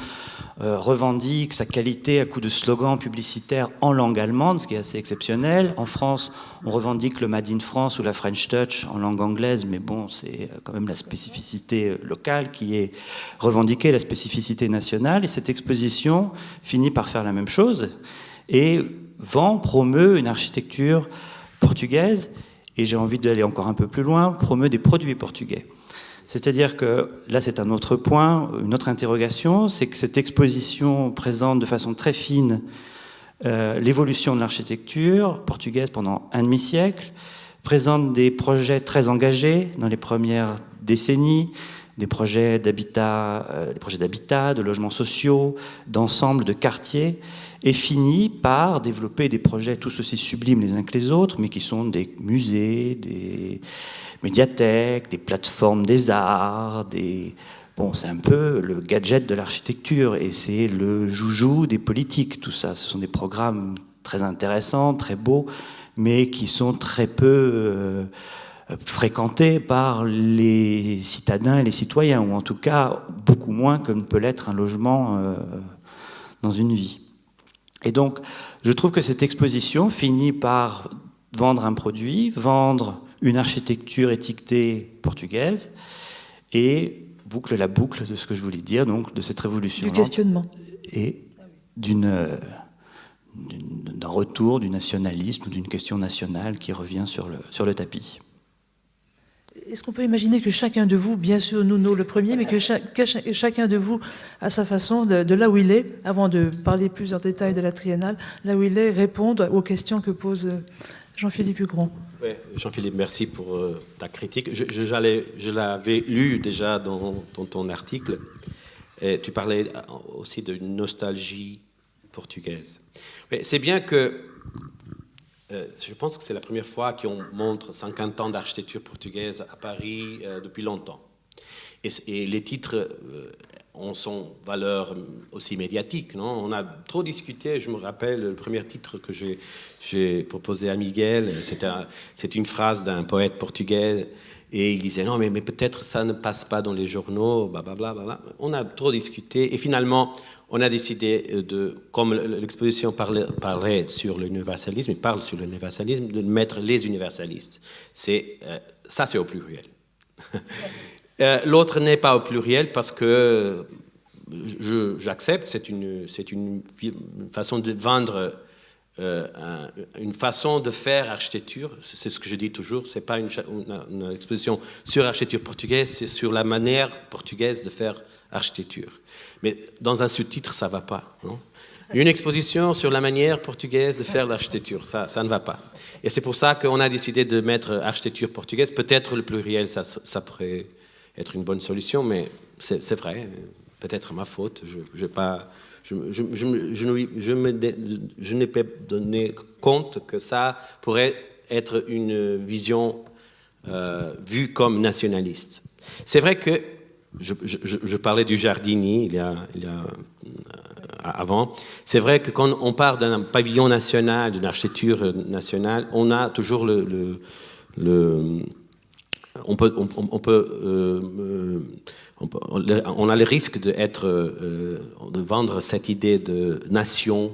revendique sa qualité à coups de slogans publicitaires en langue allemande, ce qui est assez exceptionnel. En France, on revendique le Made in France ou la French Touch en langue anglaise, mais bon, c'est quand même la spécificité locale qui est revendiquée, la spécificité nationale. Et cette exposition finit par faire la même chose et promeut une architecture portugaise, et j'ai envie d'aller encore un peu plus loin, promeut des produits portugais. C'est-à-dire que, là c'est un autre point, une autre interrogation, c'est que cette exposition présente de façon très fine l'évolution de l'architecture portugaise pendant un demi-siècle, présente des projets très engagés dans les premières décennies, des projets d'habitat, de logements sociaux, d'ensemble de quartiers, et finit par développer des projets tous aussi sublimes les uns que les autres, mais qui sont des musées, des médiathèques, des plateformes des arts, Bon, c'est un peu le gadget de l'architecture et c'est le joujou des politiques, tout ça. Ce sont des programmes très intéressants, très beaux, mais qui sont très peu fréquentés par les citadins et les citoyens, ou en tout cas beaucoup moins que ne peut l'être un logement dans une vie. Et donc, je trouve que cette exposition finit par vendre un produit, vendre une architecture étiquetée portugaise, et boucle la boucle de ce que je voulais dire, donc de cette révolution.
Du questionnement.
Et d'un retour du nationalisme ou d'une question nationale qui revient sur le tapis.
Est-ce qu'on peut imaginer que chacun de vous, bien sûr Nuno le premier, mais que chacun de vous, à sa façon, de là où il est, avant de parler plus en détail de la triennale, là où il est, réponde aux questions que pose Jean-Philippe Hugron?
Oui, Jean-Philippe, merci pour ta critique. Je l'avais lu déjà dans ton article. Et tu parlais aussi d'une nostalgie portugaise. C'est bien que, je pense que c'est la première fois qu'on montre 50 ans d'architecture portugaise à Paris depuis longtemps. Et les titres ont son valeur aussi médiatique, non? On a trop discuté, je me rappelle, le premier titre que j'ai proposé à Miguel, c'est une phrase d'un poète portugais, et il disait non, mais peut-être ça ne passe pas dans les journaux, blablabla. On a trop discuté, et finalement, on a décidé comme l'exposition parlait sur l'universalisme, il parle sur l'universalisme, de mettre les universalistes. Ça, c'est au pluriel. L'autre n'est pas au pluriel parce que j'accepte, c'est une façon de vendre, une façon de faire architecture. C'est ce que je dis toujours, c'est pas une exposition sur l'architecture portugaise, c'est sur la manière portugaise de faire architecture. Mais dans un sous-titre, ça va pas, non? Une exposition sur la manière portugaise de faire l'architecture, ça ne va pas. Et c'est pour ça qu'on a décidé de mettre architecture portugaise. Peut-être le pluriel, ça pourrait être une bonne solution, mais c'est vrai, peut-être ma faute. Je n'ai pas donné compte que ça pourrait être une vision vue comme nationaliste. C'est vrai que je parlais du Jardini il y a avant. C'est vrai que quand on part d'un pavillon national, d'une architecture nationale, on a toujours on a le risque de vendre cette idée de nation,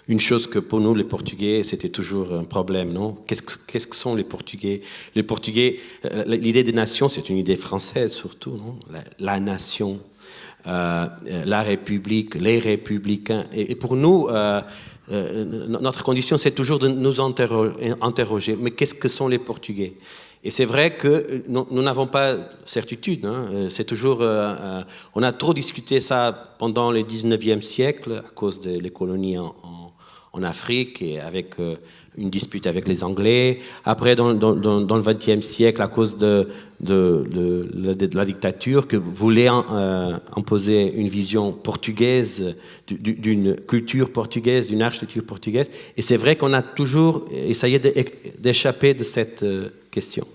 une chose que pour nous les Portugais c'était toujours un problème, non? Qu'est-ce que sont les Portugais? Les Portugais, l'idée de nation c'est une idée française surtout, non? La nation, la République, les républicains, et pour nous notre condition c'est toujours de nous interroger, mais qu'est-ce que sont les Portugais? Et c'est vrai que nous n'avons pas certitude. Hein. C'est toujours, on a trop discuté ça pendant le 19e siècle à cause des colonies en Afrique et avec une dispute avec les Anglais. Après, dans le 20e siècle, à cause de la dictature, que voulait imposer une vision portugaise, d'une culture portugaise, d'une architecture portugaise. Et c'est vrai qu'on a toujours essayé d'échapper de cette question.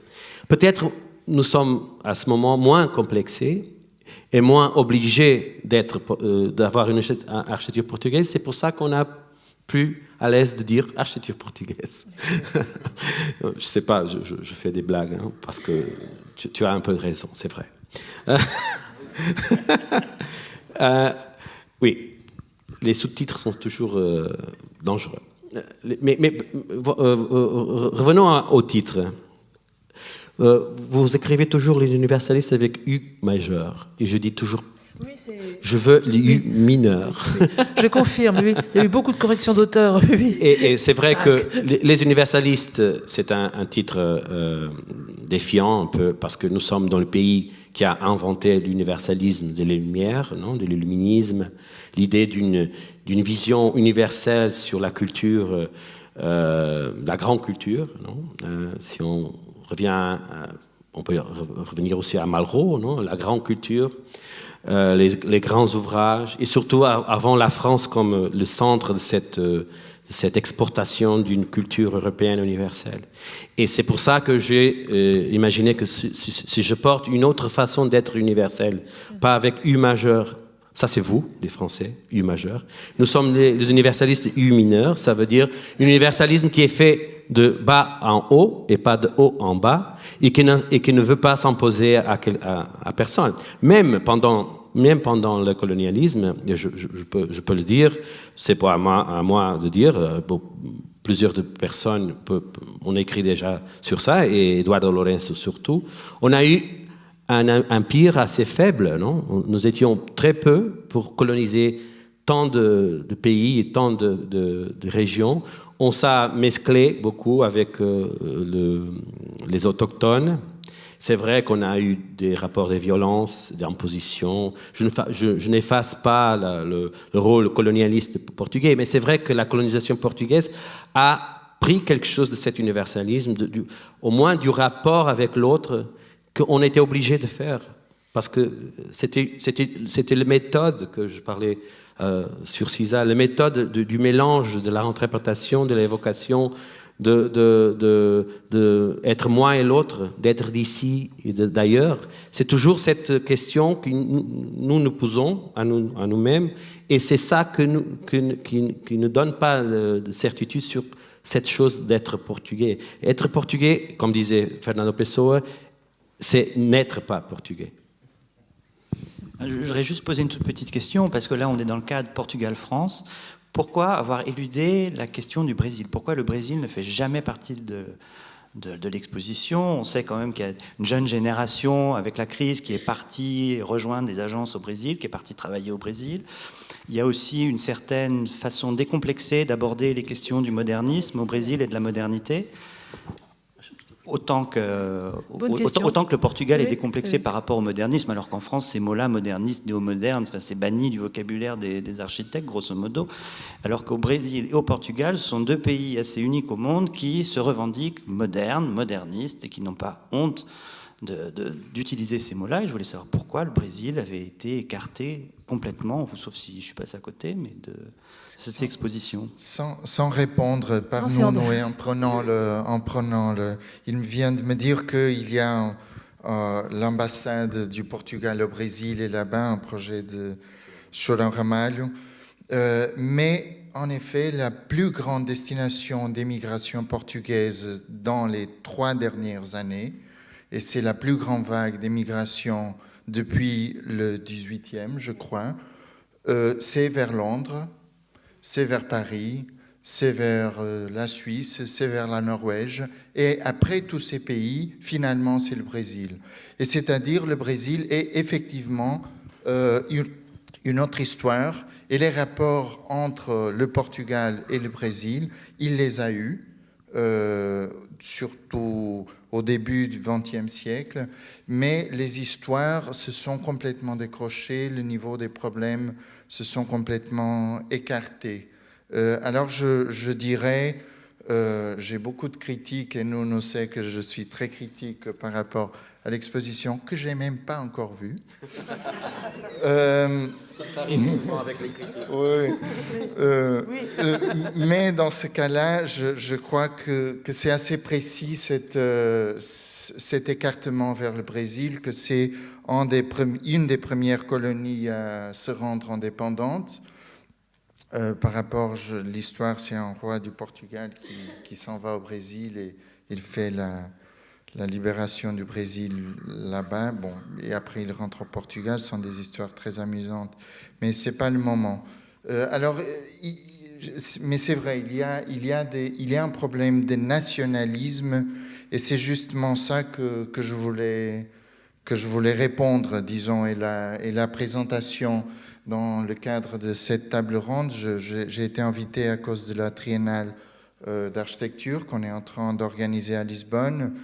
Peut-être nous sommes à ce moment moins complexés et moins obligés d'avoir une architecture portugaise. C'est pour ça qu'on a plus à l'aise de dire architecture portugaise. Je sais pas, je fais des blagues, hein, parce que tu as un peu de raison, c'est vrai. Oui, les sous-titres sont toujours dangereux. Mais revenons au titre. Vous écrivez toujours les universalistes avec U majeur, et je dis toujours oui, je veux les U mineurs.
Oui. Je confirme, oui. Il y a eu beaucoup de corrections d'auteurs. Oui.
Et c'est vrai que les universalistes, c'est un titre défiant un peu, parce que nous sommes dans le pays qui a inventé l'universalisme de les Lumières, non, de l'illuminisme, l'idée d'une vision universelle sur la culture, la grande culture. Non, si on revient on peut revenir aussi à Malraux, non? La grande culture, les grands ouvrages, et surtout avant la France comme le centre de cette exportation d'une culture européenne universelle. Et c'est pour ça que j'ai imaginé que si je porte une autre façon d'être universel, pas avec U majeur, ça c'est vous, les Français, U majeur. Nous sommes les universalistes U mineur, ça veut dire un universalisme qui est fait de bas en haut et pas de haut en bas, et qui ne veut pas s'imposer à personne. Même pendant le colonialisme, je peux le dire, c'est pas à moi de dire, plusieurs de personnes ont écrit déjà sur ça, et Eduardo Lorenzo surtout. On a eu un empire assez faible, non? Nous étions très peu pour coloniser tant de pays et tant de régions. On s'est mesclé beaucoup avec les autochtones. C'est vrai qu'on a eu des rapports de violence, d'imposition. Je n'efface pas le rôle colonialiste portugais, mais c'est vrai que la colonisation portugaise a pris quelque chose de cet universalisme, au moins du rapport avec l'autre qu'on était obligé de faire. Parce que c'était la méthode que je parlais sur CISA, la méthode du mélange, de la interprétation, de l'évocation, d'être moi et l'autre, d'être d'ici et d'ailleurs. C'est toujours cette question que nous posons à nous-mêmes, et c'est ça qui ne donne pas de certitude sur cette chose d'être portugais. Être portugais, comme disait Fernando Pessoa, c'est n'être pas portugais.
Je voudrais juste poser une toute petite question, parce que là on est dans le cadre Portugal-France. Pourquoi avoir éludé la question du Brésil? Pourquoi le Brésil ne fait jamais partie de l'exposition? On sait quand même qu'il y a une jeune génération avec la crise qui est partie rejoindre des agences au Brésil, qui est partie travailler au Brésil. Il y a aussi une certaine façon décomplexée d'aborder les questions du modernisme au Brésil et de la modernité. Autant que le Portugal est décomplexé par rapport au modernisme, alors qu'en France, ces mots-là, moderniste, néo-moderne, c'est banni du vocabulaire des architectes, grosso modo. Alors qu'au Brésil et au Portugal, ce sont deux pays assez uniques au monde qui se revendiquent modernes, modernistes, et qui n'ont pas honte d'utiliser ces mots-là. Et je voulais savoir pourquoi le Brésil avait été écarté complètement, sauf si je suis passé à côté, mais de cette exposition.
Sans répondre par nous, et en prenant le... Il vient de me dire qu'il y a l'ambassade du Portugal au Brésil et là-bas un projet de Chorão Ramalho. Mais en effet, la plus grande destination d'émigration portugaise dans les 3 dernières années, et c'est la plus grande vague d'émigration depuis le 18e, je crois, c'est vers Londres, c'est vers Paris, c'est vers la Suisse, c'est vers la Norvège. Et après tous ces pays, finalement, c'est le Brésil. Et c'est-à-dire, le Brésil est effectivement une autre histoire. Et les rapports entre le Portugal et le Brésil, il les a eus, surtout au début du XXe siècle. Mais les histoires se sont complètement décrochées, le niveau des problèmes se sont complètement écartés. Alors je dirais, j'ai beaucoup de critiques, et nous sait que je suis très critique par rapport à l'exposition, que je n'ai même pas encore vue.
Ça arrive souvent avec les critiques.
Mais dans ce cas-là, je crois que c'est assez précis cet écartement vers le Brésil, que c'est une des premières colonies à se rendre indépendante. Par rapport, l'histoire, c'est un roi du Portugal qui s'en va au Brésil et il fait la libération du Brésil là-bas. Bon, et après, il rentre au Portugal. Ce sont des histoires très amusantes, mais ce n'est pas le moment. Mais c'est vrai, il y a un problème de nationalisme, et c'est justement ça que je voulais répondre, disons, et la présentation. Dans le cadre de cette table ronde, j'ai été invité à cause de la triennale d'architecture qu'on est en train d'organiser à Lisbonne.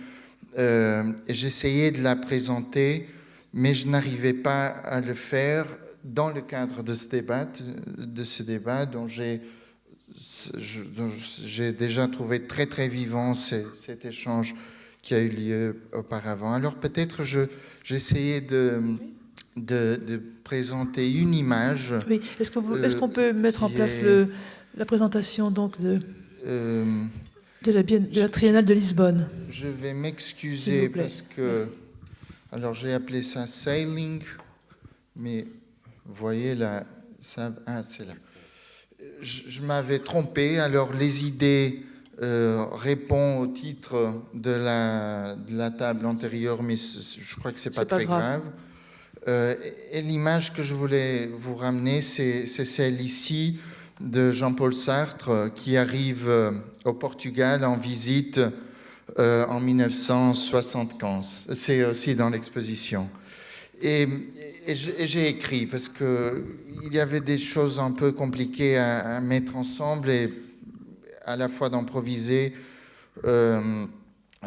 Et j'essayais de la présenter, mais je n'arrivais pas à le faire dans le cadre de ce débat dont j'ai déjà trouvé très très vivant cet échange qui a eu lieu auparavant. Alors peut-être j'essayais de présenter une image.
Oui, est-ce qu'on peut mettre en place la présentation donc de la Triennale de Lisbonne?
Je vais m'excuser parce que...
Merci.
Alors j'ai appelé ça Sailing, mais vous voyez là, c'est là. Je m'avais trompé, alors les idées répondent au titre de la table antérieure, mais je crois que c'est pas très grave. Et l'image que je voulais vous ramener, c'est celle ici de Jean-Paul Sartre qui arrive au Portugal en visite en 1975. C'est aussi dans l'exposition. Et j'ai écrit parce qu'il y avait des choses un peu compliquées à mettre ensemble et à la fois d'improviser.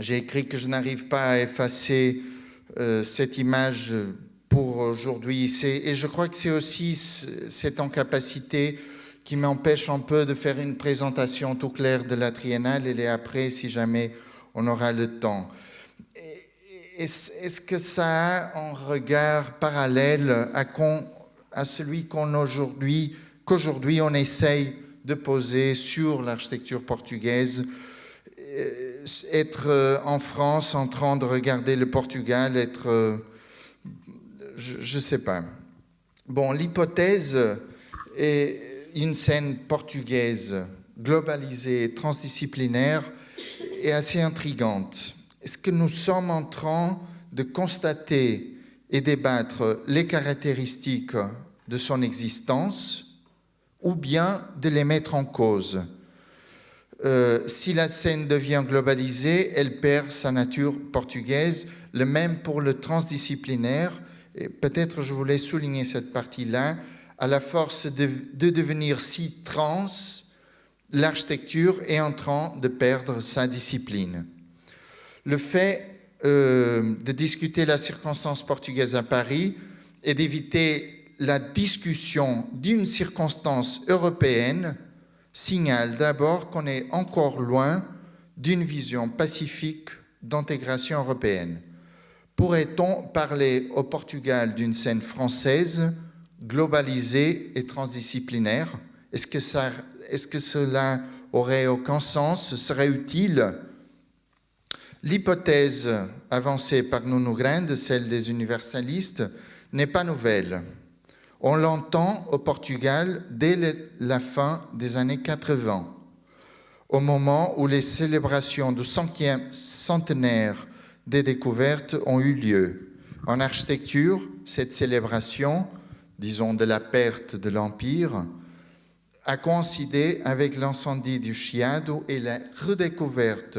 J'ai écrit que je n'arrive pas à effacer cette image pour aujourd'hui. Et je crois que c'est aussi cette incapacité qui m'empêche un peu de faire une présentation tout claire de la Triennale et après, si jamais on aura le temps. Est-ce que ça a un regard parallèle à celui qu'aujourd'hui on essaye de poser sur l'architecture portugaise, être en France en train de regarder le Portugal, je ne sais pas. Bon, l'hypothèse est une scène portugaise globalisée, transdisciplinaire et assez intrigante. Est-ce que nous sommes en train de constater et débattre les caractéristiques de son existence ou bien de les mettre en cause? Si la scène devient globalisée, elle perd sa nature portugaise. Le même pour le transdisciplinaire. Et peut-être je voulais souligner cette partie-là. À la force de devenir si trans, l'architecture est en train de perdre sa discipline. Le fait de discuter la circonstance portugaise à Paris et d'éviter la discussion d'une circonstance européenne signale d'abord qu'on est encore loin d'une vision pacifique d'intégration européenne. Pourrait-on parler au Portugal d'une scène française globalisée et transdisciplinaire? Est-ce que cela aurait aucun sens, serait utile? L'hypothèse avancée par Nuno Grande, celle des universalistes, n'est pas nouvelle. On l'entend au Portugal dès la fin des années 80, au moment où les célébrations du 5e centenaire des découvertes ont eu lieu. En architecture, cette célébration, disons de la perte de l'Empire, a coïncidé avec l'incendie du Chiado et la redécouverte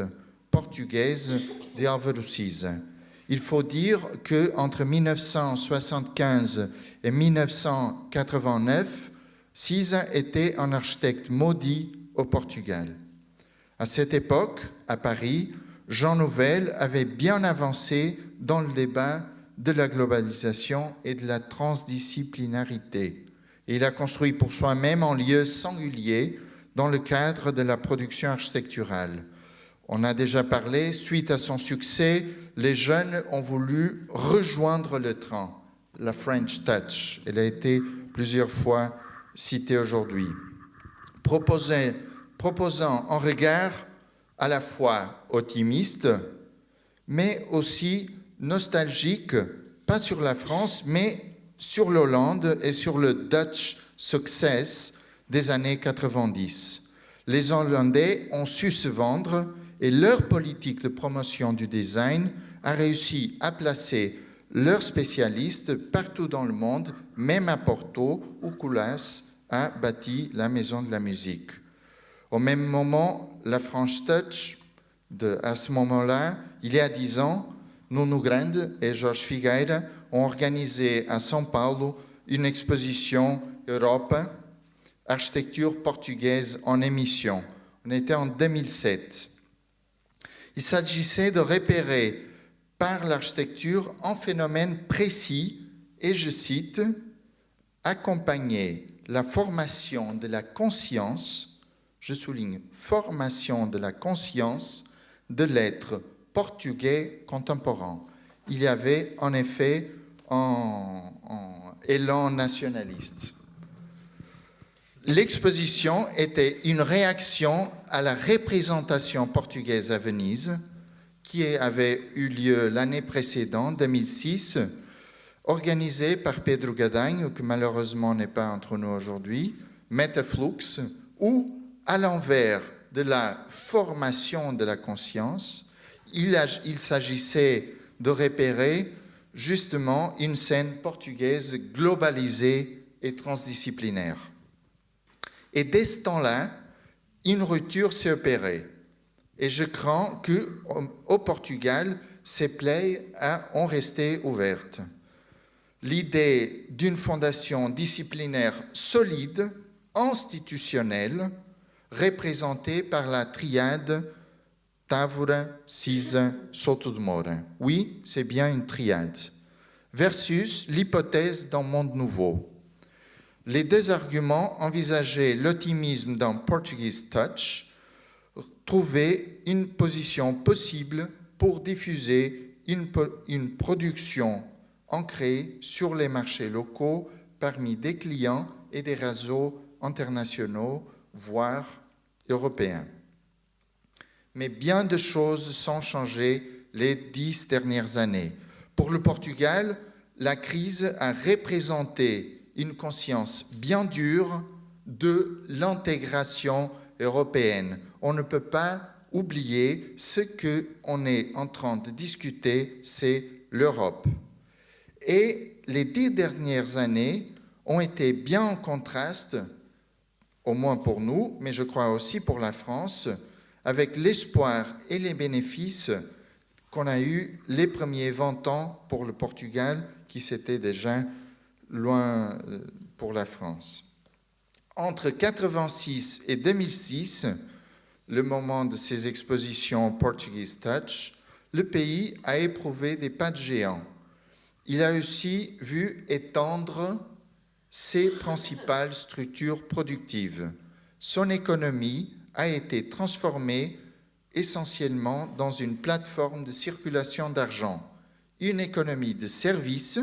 portugaise d'Álvaro Siza. Il faut dire qu'entre 1975 et 1989, Siza était un architecte maudit au Portugal. À cette époque, à Paris, Jean Nouvel avait bien avancé dans le débat de la globalisation et de la transdisciplinarité. Et il a construit pour soi-même un lieu singulier dans le cadre de la production architecturale. On a déjà parlé, suite à son succès, les jeunes ont voulu rejoindre le train, la French Touch. Elle a été plusieurs fois citée aujourd'hui. Proposant un regard à la fois optimiste, mais aussi nostalgique, pas sur la France, mais sur l'Hollande et sur le Dutch Success des années 90. Les Hollandais ont su se vendre et leur politique de promotion du design a réussi à placer leurs spécialistes partout dans le monde, même à Porto, où Colas a bâti la Maison de la Musique. Au même moment, la French Touch, à ce moment-là, il y a 10 ans, Nuno Grande et Jorge Figueira ont organisé à São Paulo une exposition Europe, architecture portugaise en émission. On était en 2007. Il s'agissait de repérer par l'architecture un phénomène précis et, je cite, accompagner la formation de la conscience, je souligne, formation de la conscience de l'être portugais contemporain. Il y avait en effet un élan nationaliste. L'exposition était une réaction à la représentation portugaise à Venise, qui avait eu lieu l'année précédente, 2006, organisée par Pedro Gadanho, qui malheureusement n'est pas entre nous aujourd'hui, Metaflux, où, à l'envers de la formation de la conscience, il s'agissait de repérer justement une scène portugaise globalisée et transdisciplinaire. Et dès ce temps-là, une rupture s'est opérée. Et je crains qu'au Portugal, ces plaies ont resté ouvertes. L'idée d'une fondation disciplinaire solide, institutionnelle, représentée par la triade Távora, Cisa, Soto de Moura. Oui, c'est bien une triade. Versus l'hypothèse d'un monde nouveau. Les deux arguments envisageaient l'optimisme d'un Portuguese Touch, trouver une position possible pour diffuser une production ancrée sur les marchés locaux parmi des clients et des réseaux internationaux, voire européens. Mais bien de choses sont changées les 10 dernières années. Pour le Portugal, la crise a représenté une conscience bien dure de l'intégration européenne. On ne peut pas oublier ce qu'on est en train de discuter, c'est l'Europe. Et les 10 dernières années ont été bien en contraste, au moins pour nous, mais je crois aussi pour la France, avec l'espoir et les bénéfices qu'on a eu les premiers 20 ans pour le Portugal, qui s'était déjà loin pour la France. Entre 1986 et 2006, le moment de ces expositions Portuguese Touch, le pays a éprouvé des pas de géant. Il a aussi vu étendre ses principales structures productives. Son économie a été transformée essentiellement dans une plateforme de circulation d'argent, une économie de services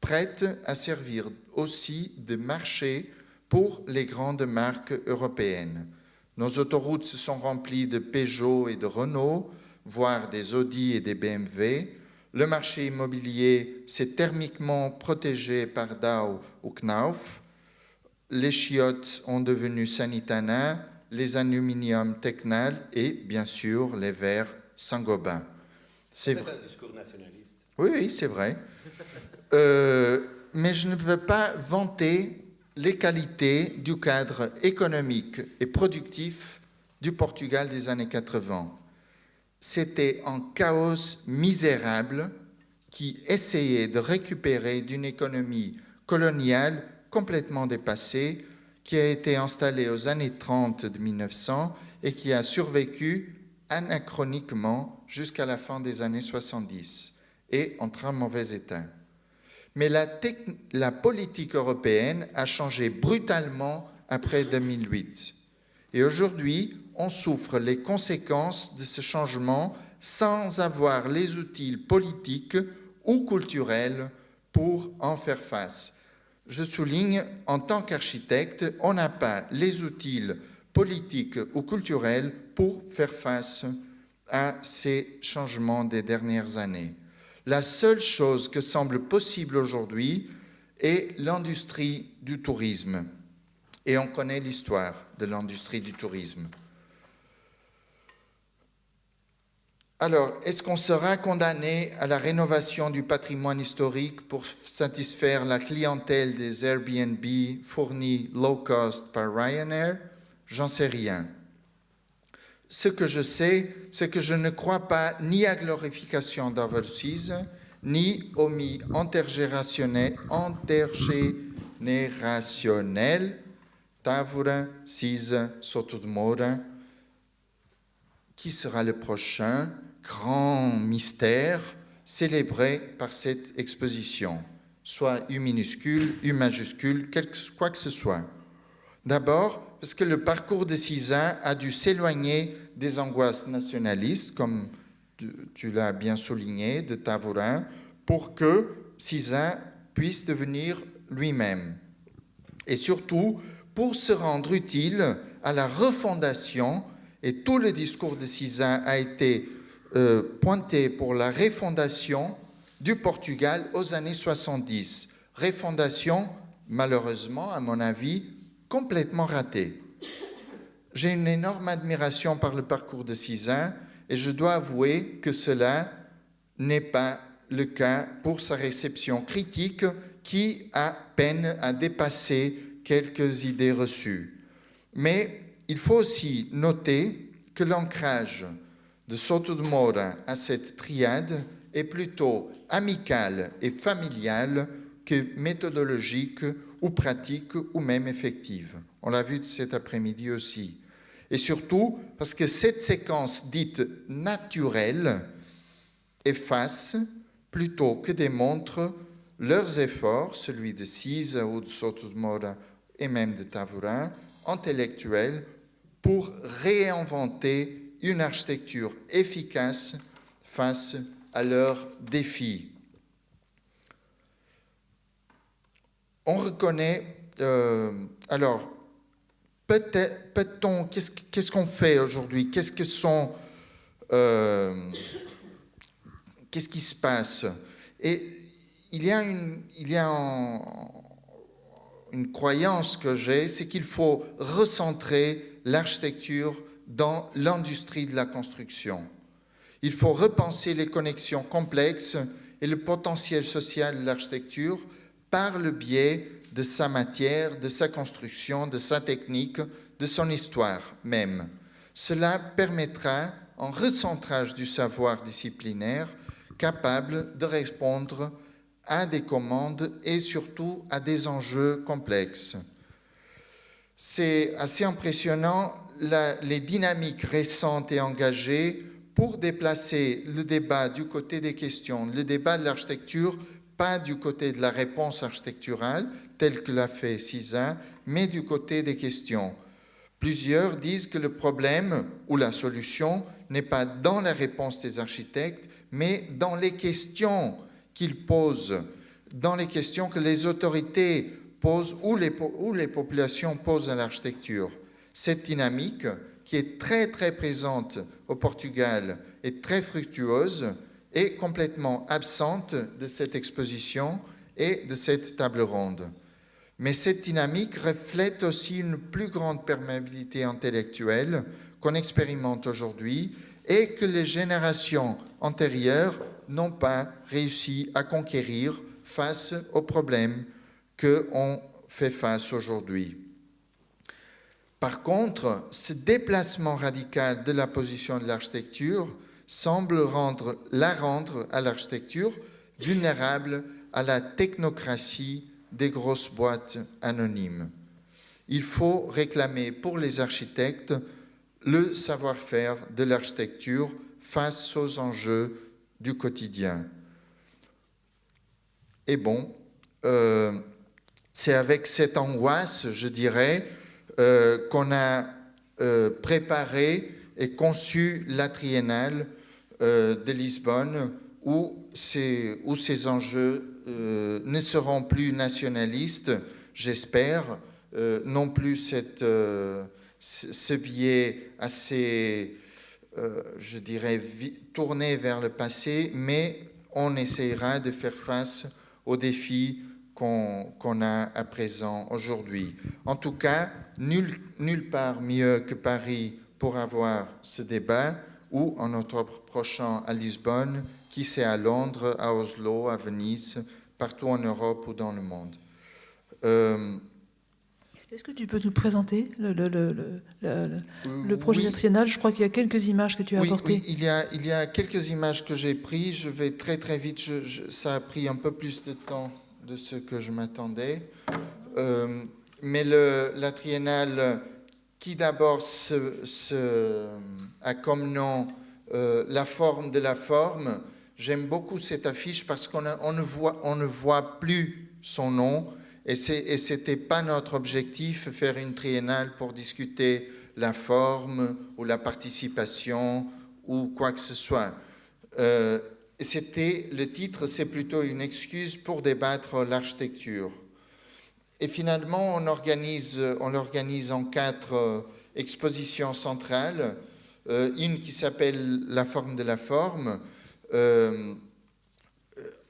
prête à servir aussi de marché pour les grandes marques européennes. Nos autoroutes se sont remplies de Peugeot et de Renault, voire des Audi et des BMW. Le marché immobilier s'est thermiquement protégé par Dow ou Knauf. Les chiottes ont devenu Sanitana, les aluminiums Tecnal et, bien sûr, les verres Saint-Gobain.
C'est un discours nationaliste.
Oui, c'est vrai. Mais je ne veux pas vanter les qualités du cadre économique et productif du Portugal des années 80. C'était un chaos misérable qui essayait de récupérer d'une économie coloniale complètement dépassée, qui a été installée aux années 30 de 1900 et qui a survécu anachroniquement jusqu'à la fin des années 70 et en très mauvais état. Mais la politique européenne a changé brutalement après 2008. Et aujourd'hui, on souffre les conséquences de ce changement sans avoir les outils politiques ou culturels pour en faire face. Je souligne, en tant qu'architecte, on n'a pas les outils politiques ou culturels pour faire face à ces changements des dernières années. La seule chose que semble possible aujourd'hui est l'industrie du tourisme. Et on connaît l'histoire de l'industrie du tourisme. Alors, est-ce qu'on sera condamné à la rénovation du patrimoine historique pour satisfaire la clientèle des Airbnb fournis low cost par Ryanair? J'en sais rien. Ce que je sais, c'est que je ne crois pas ni à glorification d'overseas, ni au mythe intergénérationnel, Távora, Cisa, Soto de Moura. Qui sera le prochain grand mystère célébré par cette exposition, soit U minuscule, U majuscule, quoi que ce soit. D'abord, parce que le parcours de Cizin a dû s'éloigner des angoisses nationalistes, comme tu l'as bien souligné, de Tavourin, pour que Cizin puisse devenir lui-même. Et surtout, pour se rendre utile à la refondation, et tout le discours de Cizin a été pointé pour la refondation du Portugal aux années 70. Refondation, malheureusement, à mon avis, complètement ratée. J'ai une énorme admiration par le parcours de Cizin et je dois avouer que cela n'est pas le cas pour sa réception critique qui a peine à dépasser quelques idées reçues. Mais il faut aussi noter que l'ancrage de Souto de Moura à cette triade est plutôt amical et familial que méthodologique ou pratique ou même effective. On l'a vu cet après-midi aussi. Et surtout parce que cette séquence dite naturelle efface plutôt que démontre leurs efforts, celui de Cisa ou de Souto de Moura et même de Tavourin, intellectuels, pour réinventer une architecture efficace face à leurs défis. On reconnaît, alors, peut-on, qu'est-ce qu'on fait aujourd'hui? Qu'est-ce qui se passe? Et il y a une croyance que j'ai, c'est qu'il faut recentrer l'architecture dans l'industrie de la construction. Il faut repenser les connexions complexes et le potentiel social de l'architecture par le biais de sa matière, de sa construction, de sa technique, de son histoire même. Cela permettra un recentrage du savoir disciplinaire capable de répondre à des commandes et surtout à des enjeux complexes. C'est assez impressionnant les dynamiques récentes et engagées pour déplacer le débat du côté des questions, le débat de l'architecture, pas du côté de la réponse architecturale, telle que l'a fait Cizin, mais du côté des questions. Plusieurs disent que le problème ou la solution n'est pas dans la réponse des architectes, mais dans les questions qu'ils posent, dans les questions que les autorités posent ou les populations posent à l'architecture. Cette dynamique, qui est très très présente au Portugal et très fructueuse, est complètement absente de cette exposition et de cette table ronde. Mais cette dynamique reflète aussi une plus grande perméabilité intellectuelle qu'on expérimente aujourd'hui et que les générations antérieures n'ont pas réussi à conquérir face aux problèmes qu'on fait face aujourd'hui. Par contre, ce déplacement radical de la position de l'architecture semble rendre à l'architecture vulnérable à la technocratie des grosses boîtes anonymes. Il faut réclamer pour les architectes le savoir-faire de l'architecture face aux enjeux du quotidien. Et bon, c'est avec cette angoisse, je dirais, qu'on a préparé et conçu la triennale de Lisbonne où ces enjeux ne seront plus nationalistes, j'espère, non plus ce biais assez, je dirais, tourné vers le passé, mais on essaiera de faire face aux défis qu'on a à présent aujourd'hui. En tout cas, nulle part mieux que Paris pour avoir ce débat, ou en octobre prochain à Lisbonne, qui c'est à Londres, à Oslo, à Venise, partout en Europe ou dans le monde.
Est-ce que tu peux nous présenter le projet triennal? Je crois qu'il y a quelques images que tu as apportées.
Oui, il y a quelques images que j'ai prises. Je vais très très vite. Ça a pris un peu plus de temps de ce que je m'attendais. Mais la triennale, qui d'abord a comme nom la forme de la forme, j'aime beaucoup cette affiche parce qu'on ne voit plus son nom Et ce n'était pas notre objectif, faire une triennale pour discuter la forme ou la participation ou quoi que ce soit. Le titre, c'est plutôt une excuse pour débattre l'architecture. Et finalement, on l'organise en 4 expositions centrales. Une qui s'appelle La forme de la forme,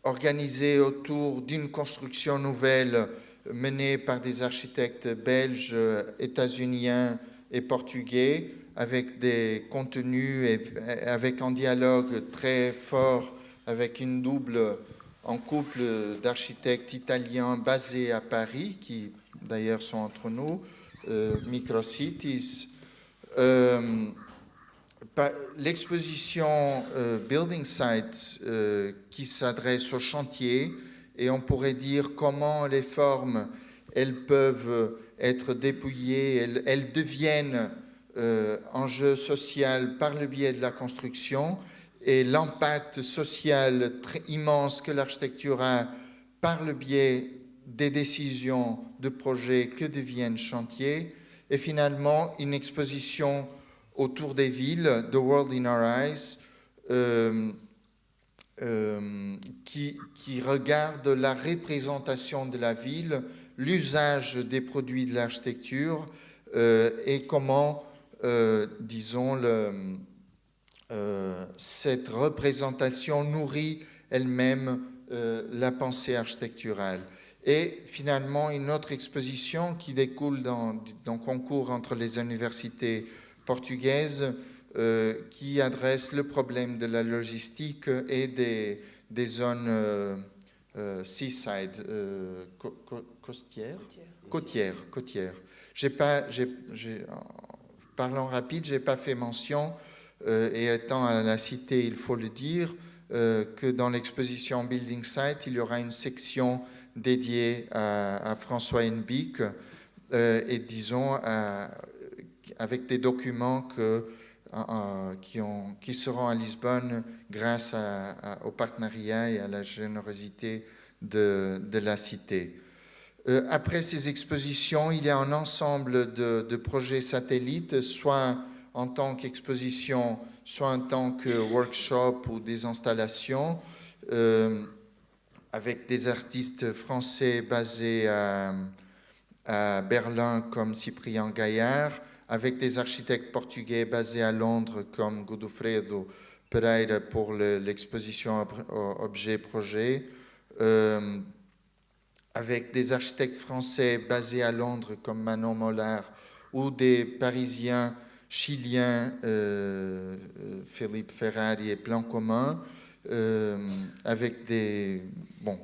organisée autour d'une construction nouvelle menée par des architectes belges, états-uniens et portugais, avec des contenus et avec un dialogue très fort avec un couple d'architectes italiens basés à Paris, qui d'ailleurs sont entre nous, Microcities. L'exposition Building Sites qui s'adresse au chantier, et on pourrait dire comment les formes, elles peuvent être dépouillées, elles deviennent enjeu social par le biais de la construction, et l'impact social très immense que l'architecture a par le biais des décisions de projets que deviennent chantiers, et finalement une exposition autour des villes, The World in Our Eyes, qui regarde la représentation de la ville, l'usage des produits de l'architecture et comment, disons, cette représentation nourrit elle-même la pensée architecturale. Et finalement, une autre exposition qui découle d'un concours entre les universités portugaises qui adresse le problème de la logistique et des zones seaside, côtières. Parlant rapide, je n'ai pas fait mention, et étant à la Cité, il faut le dire, que dans l'exposition Building Site, il y aura une section dédiée à François Henbick, et disons avec des documents qui seront à Lisbonne grâce au partenariat et à la générosité de la Cité. Après ces expositions, il y a un ensemble de projets satellites, soit en tant qu'exposition, soit en tant que workshop ou des installations, avec des artistes français basés à Berlin comme Cyprien Gaillard, avec des architectes portugais basés à Londres comme Godofredo Pereira pour l'exposition Objet-Projet, avec des architectes français basés à Londres comme Manon Mollard ou des Parisiens chiliens, Philippe Ferrari et Plan Commun, avec des... Bon,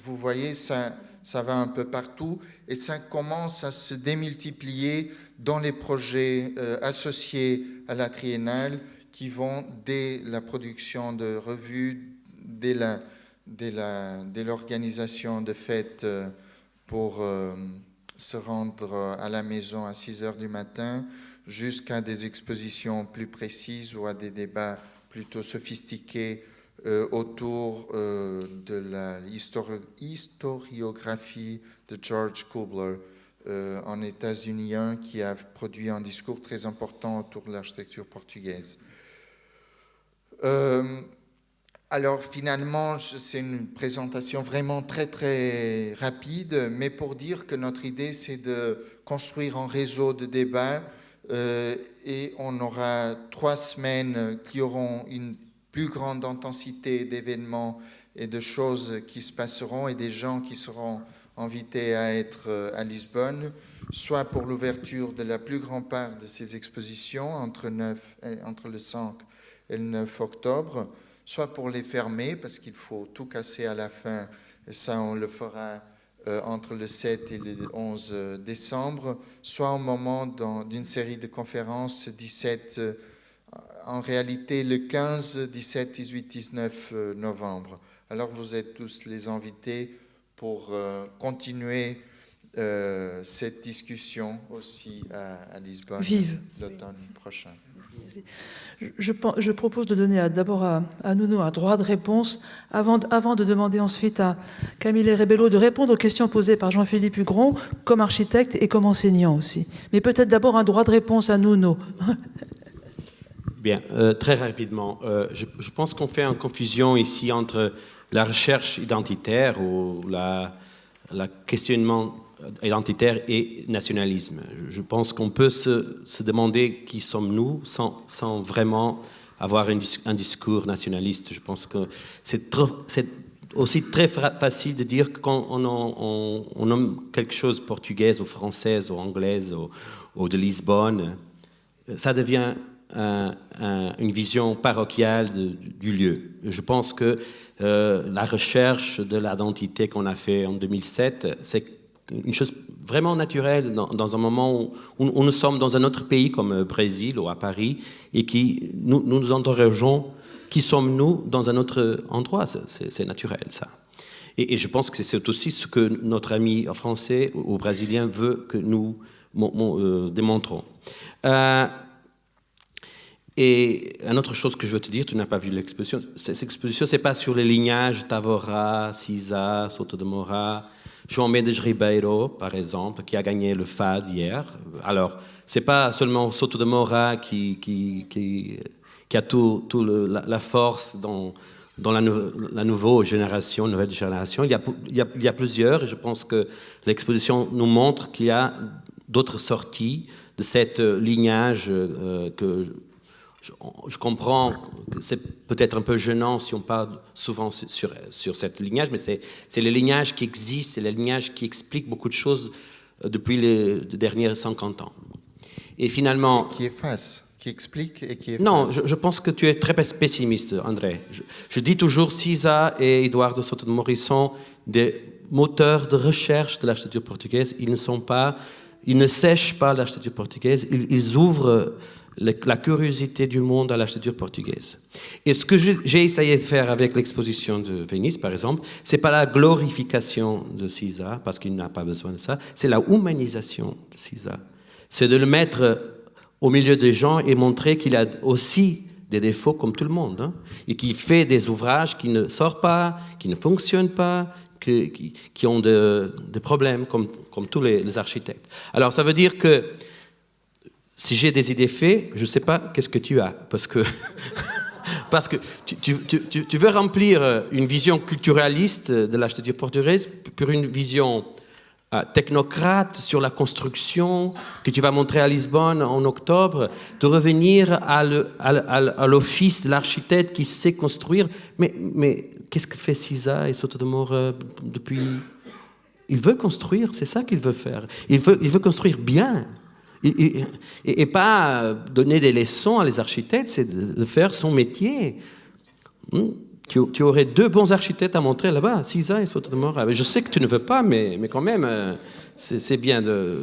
vous voyez, ça va un peu partout et ça commence à se démultiplier dans les projets associés à la triennale qui vont dès la production de revues, dès l'organisation de fêtes pour se rendre à la maison à 6 heures du matin, jusqu'à des expositions plus précises ou à des débats plutôt sophistiqués autour de la historiographie de George Kubler, un États-Unien qui a produit un discours très important autour de l'architecture portugaise. Alors finalement, c'est une présentation vraiment très très rapide, mais pour dire que notre idée c'est de construire un réseau de débats et on aura 3 semaines qui auront une plus grande intensité d'événements et de choses qui se passeront et des gens qui seront invités à être à Lisbonne, soit pour l'ouverture de la plus grande part de ces expositions entre le 5 et le 9 octobre, soit pour les fermer parce qu'il faut tout casser à la fin, et ça on le fera entre le 7 et le 11 décembre, soit au moment d'une série de conférences 17, en réalité le 15, 17, 18, 19 novembre. Alors vous êtes tous les invités pour continuer cette discussion aussi à Lisbonne l'automne prochain.
Je propose de donner d'abord à Nuno un droit de réponse avant de demander ensuite à Camille Rebello de répondre aux questions posées par Jean-Philippe Hugron comme architecte et comme enseignant aussi. Mais peut-être d'abord un droit de réponse à Nuno.
Bien, très rapidement. Je pense qu'on fait une confusion ici entre la recherche identitaire ou la questionnement identitaire et nationalisme. Je pense qu'on peut se demander qui sommes-nous sans vraiment avoir un discours nationaliste. Je pense que c'est aussi très facile de dire que quand on nomme quelque chose portugaise ou française ou anglaise ou de Lisbonne, ça devient une vision parochiale du lieu. Je pense que la recherche de l'identité qu'on a fait en 2007, c'est une chose vraiment naturelle dans un moment où nous sommes dans un autre pays comme le Brésil ou à Paris et nous nous interrogeons qui sommes-nous dans un autre endroit. C'est naturel, ça. Et je pense que c'est aussi ce que notre ami français ou brésilien veut que nous démontrons. Et une autre chose que je veux te dire, tu n'as pas vu l'exposition. Cette exposition, ce n'est pas sur les lignages Tavora, Cisa, Soto de Mora, João Mendes Ribeiro, par exemple, qui a gagné le FAD hier. Alors, ce n'est pas seulement Soto de Mora qui a la force dans la nouvelle génération. Il y a plusieurs, et je pense que l'exposition nous montre qu'il y a d'autres sorties de cette lignage que je comprends que c'est peut-être un peu gênant si on parle souvent sur cette lignage, mais c'est le lignage qui existe, c'est le lignage qui explique beaucoup de choses depuis les derniers 50 ans. Et finalement...
Qui efface, qui explique et qui efface.
Non, je pense que tu es très pessimiste, André. Je dis toujours Cisa et Eduardo Soto de Moura sont des moteurs de recherche de l'architecture portugaise. Ils ne sèchent pas l'architecture portugaise, ils ouvrent la curiosité du monde à l'architecture portugaise. Et ce que j'ai essayé de faire avec l'exposition de Venise, par exemple, c'est pas la glorification de Cisa, parce qu'il n'a pas besoin de ça, c'est la humanisation de Cisa. C'est de le mettre au milieu des gens et montrer qu'il a aussi des défauts comme tout le monde, hein, et qu'il fait des ouvrages qui ne sortent pas, qui ne fonctionnent pas, qui ont des problèmes comme tous les architectes. Alors ça veut dire que si j'ai des idées faites, je ne sais pas qu'est-ce que tu as, parce que tu veux remplir une vision culturaliste de l'architecture portugaise pour une vision technocrate sur la construction que tu vas montrer à Lisbonne en octobre, de revenir à l'office de l'architecte qui sait construire. Mais qu'est-ce que fait Cisa et Soto de Moura depuis? Il veut construire, c'est ça qu'il veut faire. Il veut construire bien. Et pas donner des leçons à les architectes, c'est de faire son métier. Tu aurais deux bons architectes à montrer là-bas, Cisa et Soto de Moura. Je sais que tu ne veux pas, mais quand même, c'est bien de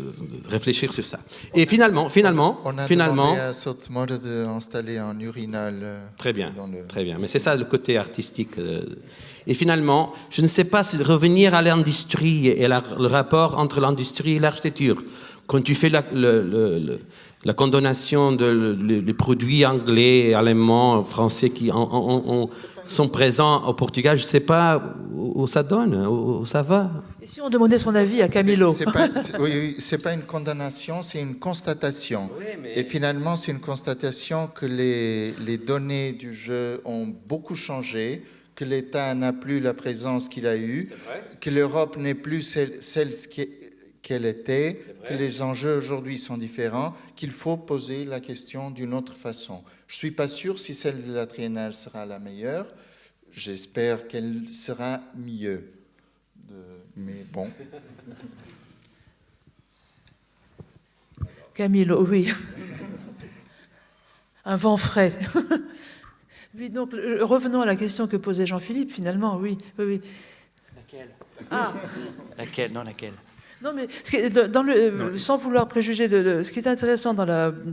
réfléchir sur ça. Et finalement,
on a demandé à Soto de Moura d'installer un urinal.
Très bien. Mais c'est ça le côté artistique. Et finalement, je ne sais pas si revenir à l'industrie et le rapport entre l'industrie et l'architecture. Quand tu fais la condamnation des produits anglais, allemands, français qui sont présents au Portugal, je ne sais pas où ça donne, où ça va.
Et si on demandait son avis à Camilo?
C'est pas une condamnation, c'est une constatation. Oui, mais... Et finalement, c'est une constatation que les données du jeu ont beaucoup changé, que l'État n'a plus la présence qu'il a eue, que l'Europe n'est plus celle qu'elle était, que les enjeux aujourd'hui sont différents, qu'il faut poser la question d'une autre façon. Je ne suis pas sûr si celle de la triennale sera la meilleure. J'espère qu'elle sera mieux. Mais bon.
Camilo, oui. Un vent frais. Oui, donc, revenons à la question que posait Jean-Philippe, finalement, oui.
Laquelle?
Ah.
Laquelle?
Non, mais sans vouloir préjuger ce qui est intéressant dans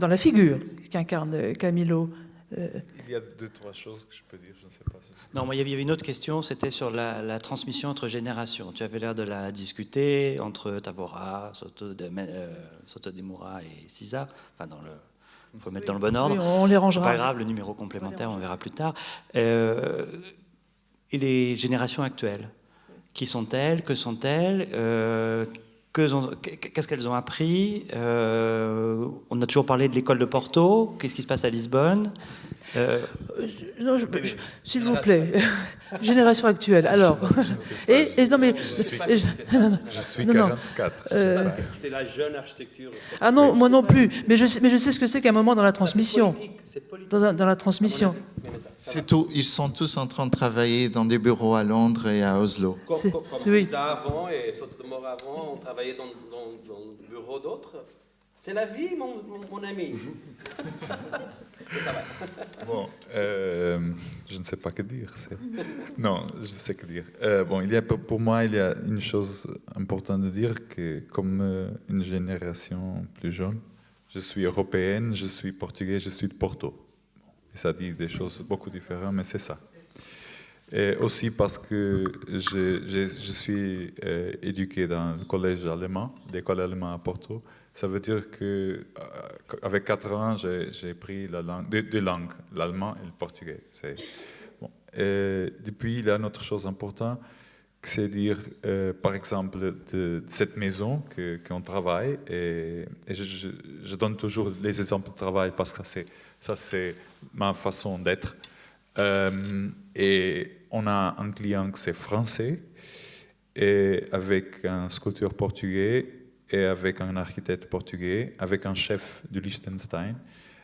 la figure qu'incarne Camilo.
Il y a 2-3 choses que je peux dire, je ne sais pas.
Non, moi, il y avait une autre question, c'était sur la transmission entre générations. Tu avais l'air de la discuter entre Tavora, Soto de Moura et Cisa, enfin Il faut mettre dans le bon ordre.
Oui, on les rangera.
Pas grave, le numéro complémentaire, on verra plus tard. Et les générations actuelles, qui sont-elles? Que sont-elles? Qu'est-ce qu'elles ont appris? On a toujours parlé de l'école de Porto. Qu'est-ce qui se passe à Lisbonne?
Non, s'il vous plaît, génération actuelle. Alors, non mais
Je suis 44.
C'est la jeune architecture.
ah non, moi non plus. Mais je sais ce que c'est qu'un moment dans la transmission. Dans la transmission.
C'est tout. Ils sont tous en train de travailler dans des bureaux à Londres et à Oslo.
Comme
oui.
César avant et Sotomayor avant, on travaillait dans le bureau d'autres. C'est la vie, mon ami. Ça va.
Bon, je ne sais pas que dire. Non, je sais que dire. Bon, pour moi, il y a une chose importante de dire que, comme une génération plus jeune, je suis européenne, je suis portugais, je suis de Porto. Et ça dit des choses beaucoup différentes, mais c'est ça. Et aussi parce que je suis éduqué dans le collège allemand, l'école allemande à Porto. Ça veut dire qu'avec 4 ans, j'ai pris deux langues, l'allemand et le portugais. Bon. Depuis, il y a une autre chose importante, c'est dire, par exemple, de cette maison qu'on travaille. Et je donne toujours les exemples de travail parce que ça, c'est ma façon d'être. Et on a un client qui c'est français, et avec un sculpteur portugais, et avec un architecte portugais, avec un chef du Liechtenstein,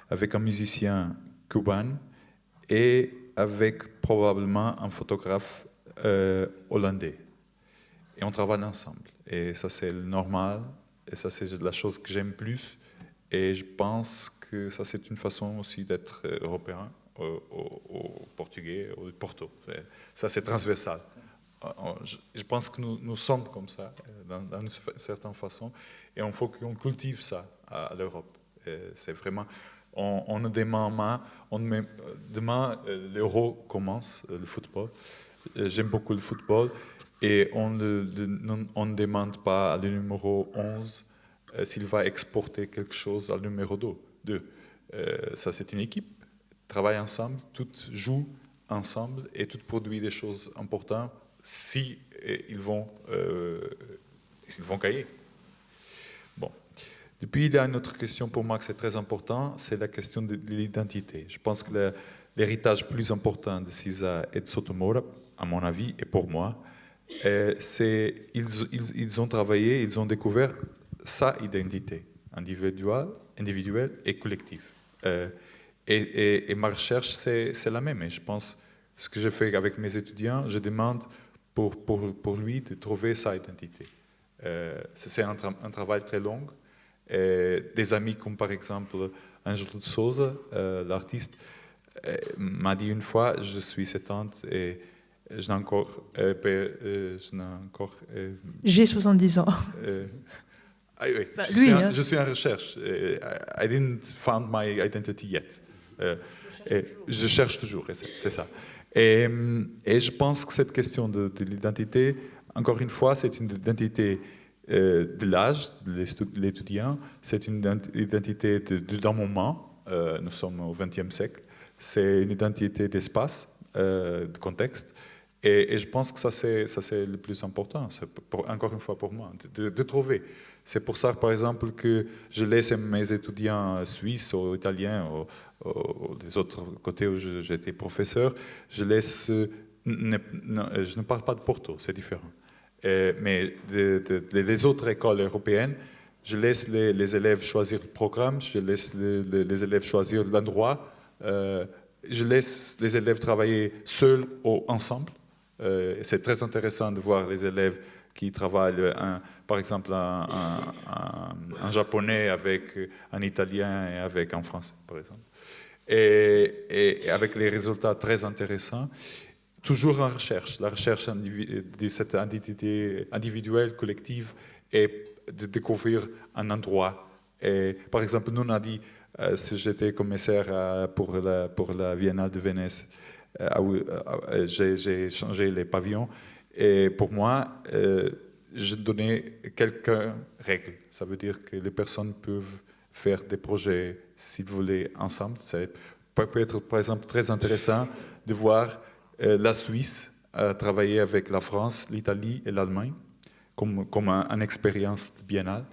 avec un musicien cubain et avec probablement un photographe hollandais. Et on travaille ensemble. Et ça, c'est le normal. Et ça, c'est la chose que j'aime plus. Et je pense que ça, c'est une façon aussi d'être européen au portugais, au Porto. Ça, c'est transversal. Je pense que nous sommes comme ça, d'une certaine façon, et il faut qu'on cultive ça à l'Europe. C'est vraiment, on ne demande pas, demain l'Euro commence, le football. J'aime beaucoup le football, et on ne demande pas à le numéro 11 s'il va exporter quelque chose au numéro 2. Ça, c'est une équipe, travaille ensemble, toutes jouent ensemble, et toutes produisent des choses importantes. Si ils vont cahier. Bon. Depuis, il y a une autre question pour moi que c'est très important, c'est la question de l'identité. Je pense que l'héritage plus important de César et de Sotomayor, à mon avis et pour moi, c'est ils ont travaillé, ils ont découvert sa identité individuelle et collective. Et ma recherche, c'est la même. Et je pense, ce que je fais avec mes étudiants, je demande pour lui de trouver sa identité. C'est un travail très long. Des amis comme par exemple Ângelo de Souza, l'artiste, m'a dit une fois, je suis 70 et je n'ai encore...
J'ai 70 ans.
Oui,
enfin,
je suis en recherche. I didn't find my identity yet. Je cherche toujours, c'est ça. Et je pense que cette question de l'identité, encore une fois, c'est une identité de l'âge de l'étudiant, c'est une identité d'un moment, nous sommes au XXe siècle, c'est une identité d'espace, de contexte, et je pense que ça c'est le plus important, encore une fois pour moi, de trouver. C'est pour ça, par exemple, que je laisse mes étudiants suisses ou italiens ou des autres côtés où j'étais professeur, je ne parle pas de Porto, c'est différent. Mais les autres écoles européennes, je laisse les élèves choisir le programme, je laisse les élèves choisir l'endroit, je laisse les élèves travailler seuls ou ensemble. C'est très intéressant de voir les élèves qui travaillent, par exemple, un japonais avec un italien et avec un français, par exemple. Et avec les résultats très intéressants, toujours en recherche, la recherche de cette identité individuelle, collective, et de découvrir un endroit. Et, par exemple, nous on a dit, si j'étais commissaire pour la Biennale de Venise, j'ai changé les pavillons, et pour moi, je donnais quelques règles. Ça veut dire que les personnes peuvent faire des projets, si vous voulez, ensemble. Ça peut être, par exemple, très intéressant de voir la Suisse travailler avec la France, l'Italie et l'Allemagne comme une expérience biennale.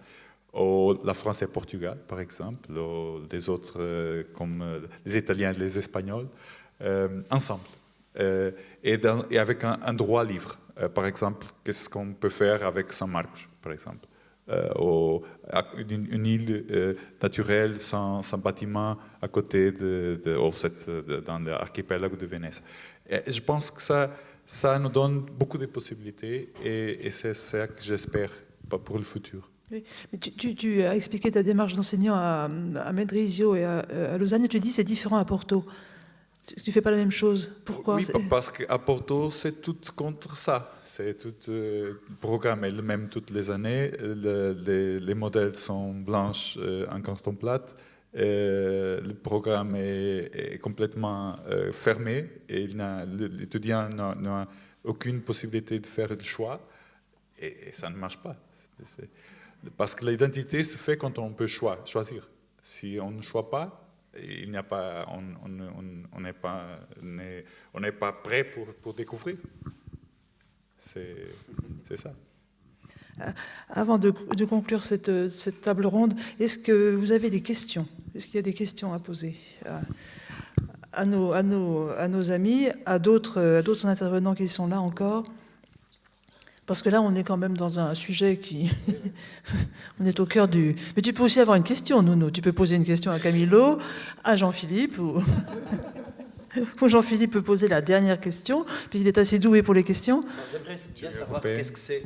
Ou la France et le Portugal, par exemple, ou des autres comme les Italiens et les Espagnols, ensemble. Et avec un droit libre. Par exemple, qu'est-ce qu'on peut faire avec Saint-Marc, par exemple, une île naturelle sans bâtiment à côté dans l'archipel de Venise. Et je pense que ça nous donne beaucoup de possibilités et c'est ça que j'espère pour le futur.
Oui. Mais tu as expliqué ta démarche d'enseignant à Mendrisio et à Lausanne, et tu dis c'est différent à Porto. Tu ne fais pas la même chose. Pourquoi?
Oui, parce qu'à Porto, c'est tout contre ça. C'est tout le programme est le même toutes les années. Les modèles sont blanches en carton plate. Le programme est complètement fermé et l'étudiant n'a aucune possibilité de faire le choix. Et ça ne marche pas. Parce que l'identité se fait quand on peut choisir. Si on ne choisit pas, il n'y a pas, on n'est pas prêt pour découvrir. C'est ça.
Avant de conclure cette table ronde, est-ce que vous avez des questions? Est-ce qu'il y a des questions à poser à nos amis, à d'autres intervenants qui sont là encore? Parce que là, on est quand même dans un sujet qui... on est au cœur du... Mais tu peux aussi avoir une question, Nounou. Tu peux poser une question à Camilo, à Jean-Philippe, ou Jean-Philippe peut poser la dernière question, puis il est assez doué pour les questions.
J'aimerais bien savoir qu'est-ce que c'est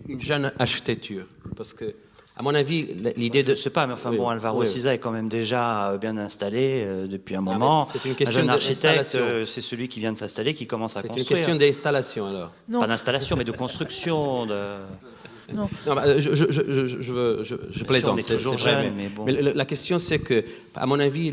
une jeune architecture. Parce que, à mon avis, l'idée de...
Je ne sais pas, mais enfin bon, Alvaro Siza est quand même déjà bien installé depuis un moment.
C'est une question
un jeune architecte, c'est celui qui vient de s'installer, qui commence à construire.
C'est une question d'installation, alors.
Non.
Pas d'installation, mais de construction.
Non, je plaisante.
On est toujours jeune, mais bon.
Mais la question, c'est que, à mon avis,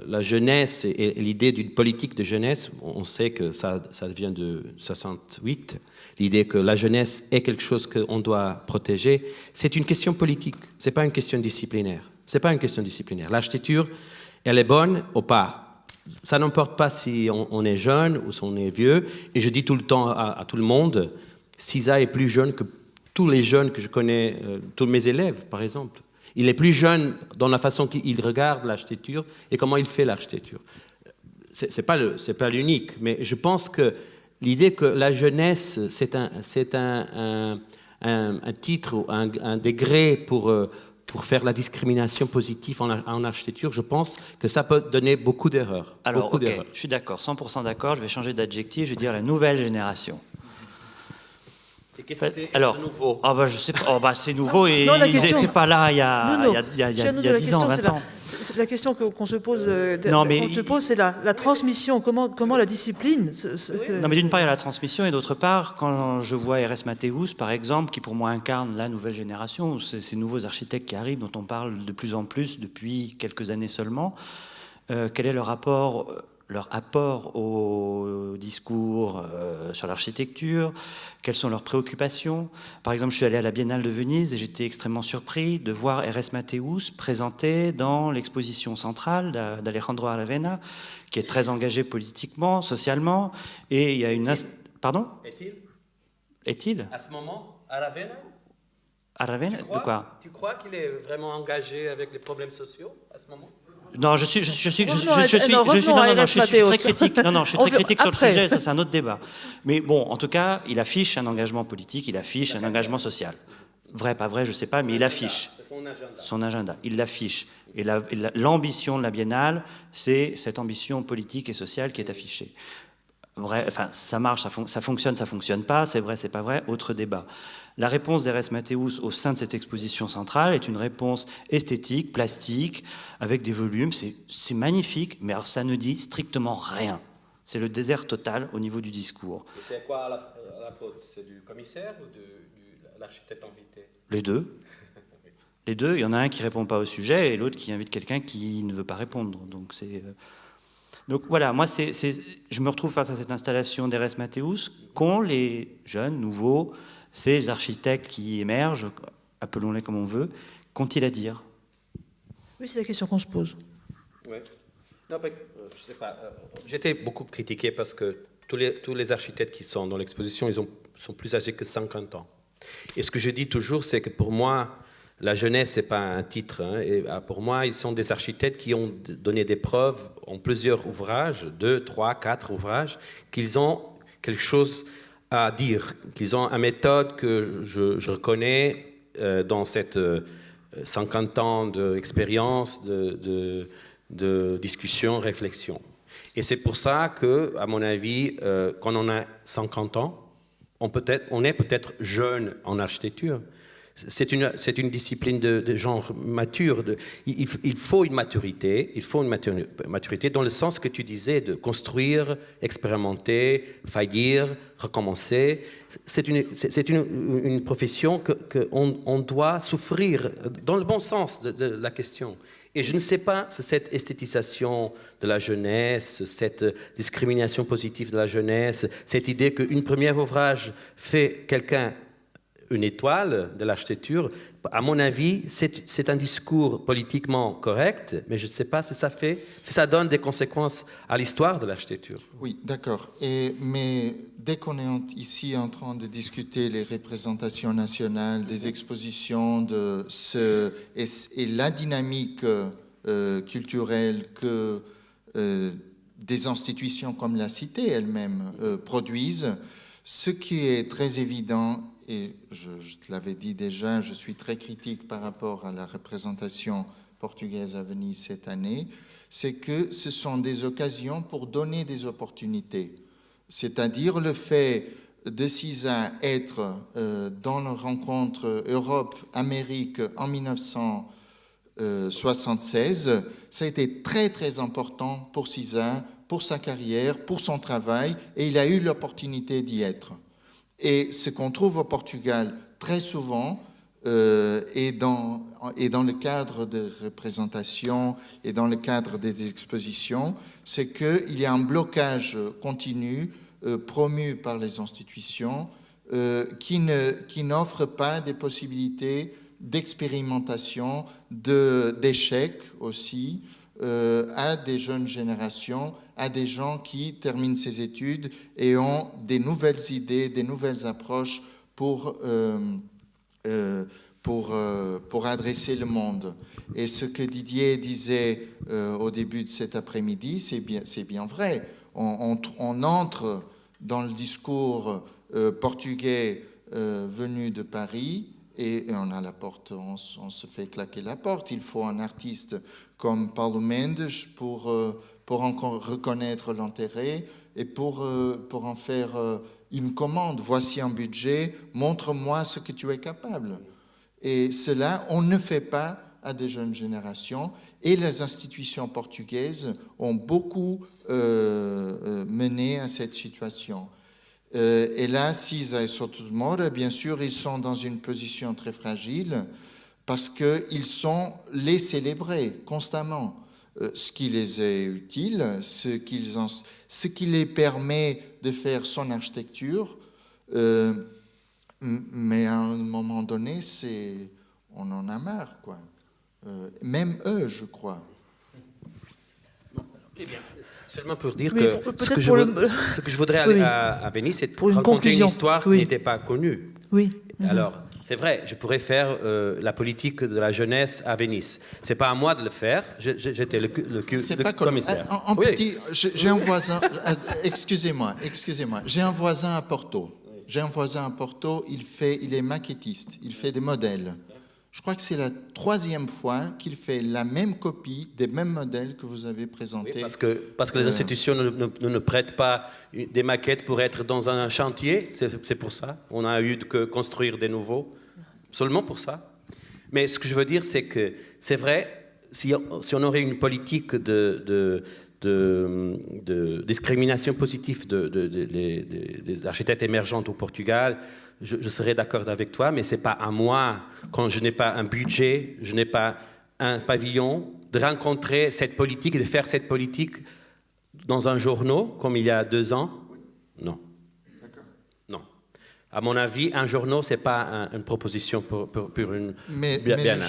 la jeunesse et l'idée d'une politique de jeunesse, on sait que ça vient de 68. L'idée que la jeunesse est quelque chose qu'on doit protéger, c'est une question politique. C'est pas une question disciplinaire. C'est pas une question disciplinaire. L'architecture, elle est bonne ou pas. Ça n'importe pas si on est jeune ou si on est vieux. Et je dis tout le temps à tout le monde, Siza est plus jeune que tous les jeunes que je connais, tous mes élèves, par exemple. Il est plus jeune dans la façon qu'il regarde l'architecture et comment il fait l'architecture. C'est pas l'unique, mais je pense que l'idée que la jeunesse, c'est un titre ou un degré pour faire la discrimination positive en architecture, je pense que ça peut donner beaucoup d'erreurs.
Alors, ok, je suis d'accord, 100% d'accord, je vais changer d'adjectif, je vais dire la nouvelle génération.
Et qu'est-ce que c'est
nouveau? Ah bah je sais pas. Oh bah c'est nouveau et
non,
ils n'étaient pas là il y a 10 ans, 20 ans.
La question qu'on se pose, c'est la transmission. Comment la discipline
Non mais d'une part il y a la transmission et d'autre part quand je vois Erez Mateus par exemple qui pour moi incarne la nouvelle génération, ces nouveaux architectes qui arrivent dont on parle de plus en plus depuis quelques années seulement, quel est leur apport au discours sur l'architecture, quelles sont leurs préoccupations. Par exemple, je suis allé à la Biennale de Venise et j'étais extrêmement surpris de voir Erez Mateus présenté dans l'exposition centrale d'Alejandro Aravena, qui est très engagé politiquement, socialement, et il y a une... Pardon ? Est-il ?
À ce moment, Aravena ?
Aravena ? De quoi ?
Tu crois qu'il est vraiment engagé avec les problèmes sociaux à ce moment ?
Non, je suis très critique. Non, je suis très critique sur le sujet. Ça, c'est un autre débat. Mais bon, en tout cas, il affiche un engagement politique, il affiche un engagement social. Vrai, pas vrai, je sais pas, mais il affiche son agenda. Il l'affiche. Et l'ambition de la Biennale, c'est cette ambition politique et sociale qui est affichée. Vrai, enfin, ça marche, ça fonctionne pas. C'est vrai, c'est pas vrai. Autre débat. La réponse d'Erez Mateus au sein de cette exposition centrale est une réponse esthétique, plastique, avec des volumes. C'est magnifique, mais alors ça ne dit strictement rien. C'est le désert total au niveau du discours.
Et c'est quoi la faute? C'est du commissaire ou de l'architecte invité?
Les deux. Les deux. Il y en a un qui ne répond pas au sujet et l'autre qui invite quelqu'un qui ne veut pas répondre. Donc voilà, moi, je me retrouve face à cette installation d'Erez Mateus qu'ont les jeunes, nouveaux, ces architectes qui émergent, appelons-les comme on veut, qu'ont-ils à dire?
Oui, c'est la question qu'on se pose.
Oui. Non, je sais pas. J'étais beaucoup critiqué parce que tous les architectes qui sont dans l'exposition, sont plus âgés que 50 ans. Et ce que je dis toujours, c'est que pour moi, la jeunesse, ce n'est pas un titre. Hein, et pour moi, ils sont des architectes qui ont donné des preuves en plusieurs ouvrages, 2, 3, 4 ouvrages, qu'ils ont quelque chose à dire, qu'ils ont une méthode que je reconnais dans cette 50 ans d'expérience, de discussion, réflexion. Et c'est pour ça que, à mon avis, quand on a 50 ans, on est peut-être jeune en architecture. C'est une discipline de genre mature. Il faut une maturité. Il faut une maturité dans le sens que tu disais de construire, expérimenter, faillir, recommencer. C'est une profession qu'on doit souffrir dans le bon sens de la question. Et je ne sais pas si cette esthétisation de la jeunesse, cette discrimination positive de la jeunesse, cette idée qu'un premier ouvrage fait quelqu'un une étoile de l'architecture, à mon avis, c'est un discours politiquement correct, mais je ne sais pas si ça donne des conséquences à l'histoire de l'architecture.
Oui, d'accord. Mais dès qu'on est ici en train de discuter les représentations nationales, des expositions, et la dynamique culturelle que des institutions comme la Cité elle-même produisent, ce qui est très évident, et je te l'avais dit déjà, je suis très critique par rapport à la représentation portugaise à Venise cette année, c'est que ce sont des occasions pour donner des opportunités. C'est-à-dire le fait de CISA être dans la rencontre Europe-Amérique en 1976, ça a été très très important pour CISA, pour sa carrière, pour son travail, et il a eu l'opportunité d'y être. Et ce qu'on trouve au Portugal très souvent, et dans le cadre de représentation et dans le cadre des expositions, c'est qu'il y a un blocage continu promu par les institutions qui n'offre pas des possibilités d'expérimentation, d'échec aussi, à des jeunes générations, à des gens qui terminent ces études et ont des nouvelles idées, des nouvelles approches pour adresser le monde. Et ce que Didier disait au début de cet après-midi, c'est bien vrai. On entre dans le discours portugais venu de Paris, et on a la porte, on se fait claquer la porte. Il faut un artiste comme Paulo Mendes pour encore reconnaître l'intérêt et pour en faire une commande. Voici un budget, montre-moi ce que tu es capable. Et cela, on ne fait pas à des jeunes générations. Et les institutions portugaises ont beaucoup mené à cette situation. Et là, CISA et Souto de Moura, bien sûr, ils sont dans une position très fragile parce qu'ils sont les célébrés constamment. Ce qui les est utile, ce qui les permet de faire son architecture, mais à un moment donné, on en a marre, quoi. Même eux, je crois.
Eh bien, seulement pour dire que ce que je voudrais aller à Venise, c'est pour raconter une histoire qui n'était pas connue.
Oui.
Alors, c'est vrai, je pourrais faire la politique de la jeunesse à Venise. C'est pas à moi de le faire. J'étais le commissaire.
Petit, j'ai un voisin. Excusez-moi. J'ai un voisin à Porto. Il est maquettiste. Il fait des modèles. Je crois que c'est la 3e fois qu'il fait la même copie des mêmes modèles que vous avez présentés.
Oui, parce que les institutions ne prêtent pas des maquettes pour être dans un chantier. C'est pour ça. On a eu que construire des nouveaux. Seulement pour ça. Mais ce que je veux dire, c'est que c'est vrai, si on aurait une politique de discrimination positive des architectes émergents au Portugal, je serais d'accord avec toi, mais ce n'est pas à moi, quand je n'ai pas un budget, je n'ai pas un pavillon, de rencontrer cette politique et de faire cette politique dans un journal, comme il y a 2 ans. Non. Non. À mon avis, un journal, ce n'est pas une proposition pour une
mais
biennale.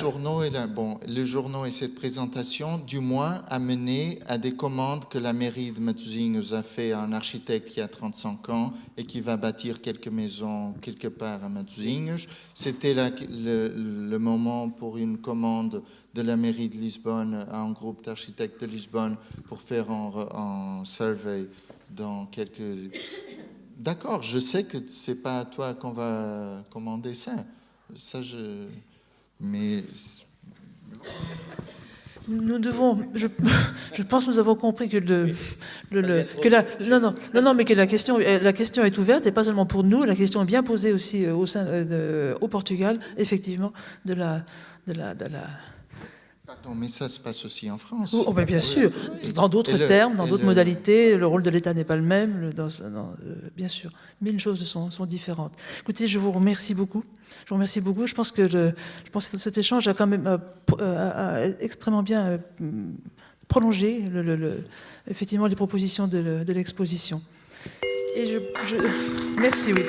Le journal et cette présentation, du moins, a mené à des commandes que la mairie de Matosinhos a fait à un architecte qui a 35 ans et qui va bâtir quelques maisons quelque part à Matosinhos. C'était le moment pour une commande de la mairie de Lisbonne à un groupe d'architectes de Lisbonne pour faire un survey dans quelques... D'accord, je sais que c'est pas à toi qu'on va commander ça. Mais
Nous devons, je pense que nous avons compris que la question est ouverte et pas seulement pour nous. La question est bien posée aussi au Portugal, effectivement, de la.
Pardon, mais ça se passe aussi en France.
Oh, bien sûr, dans d'autres termes, dans d'autres modalités. Le rôle de l'État n'est pas le même, bien sûr. Mille choses sont différentes. Écoutez, je vous remercie beaucoup. Je pense que cet échange a quand même extrêmement bien prolongé effectivement les propositions de l'exposition. Et merci, oui.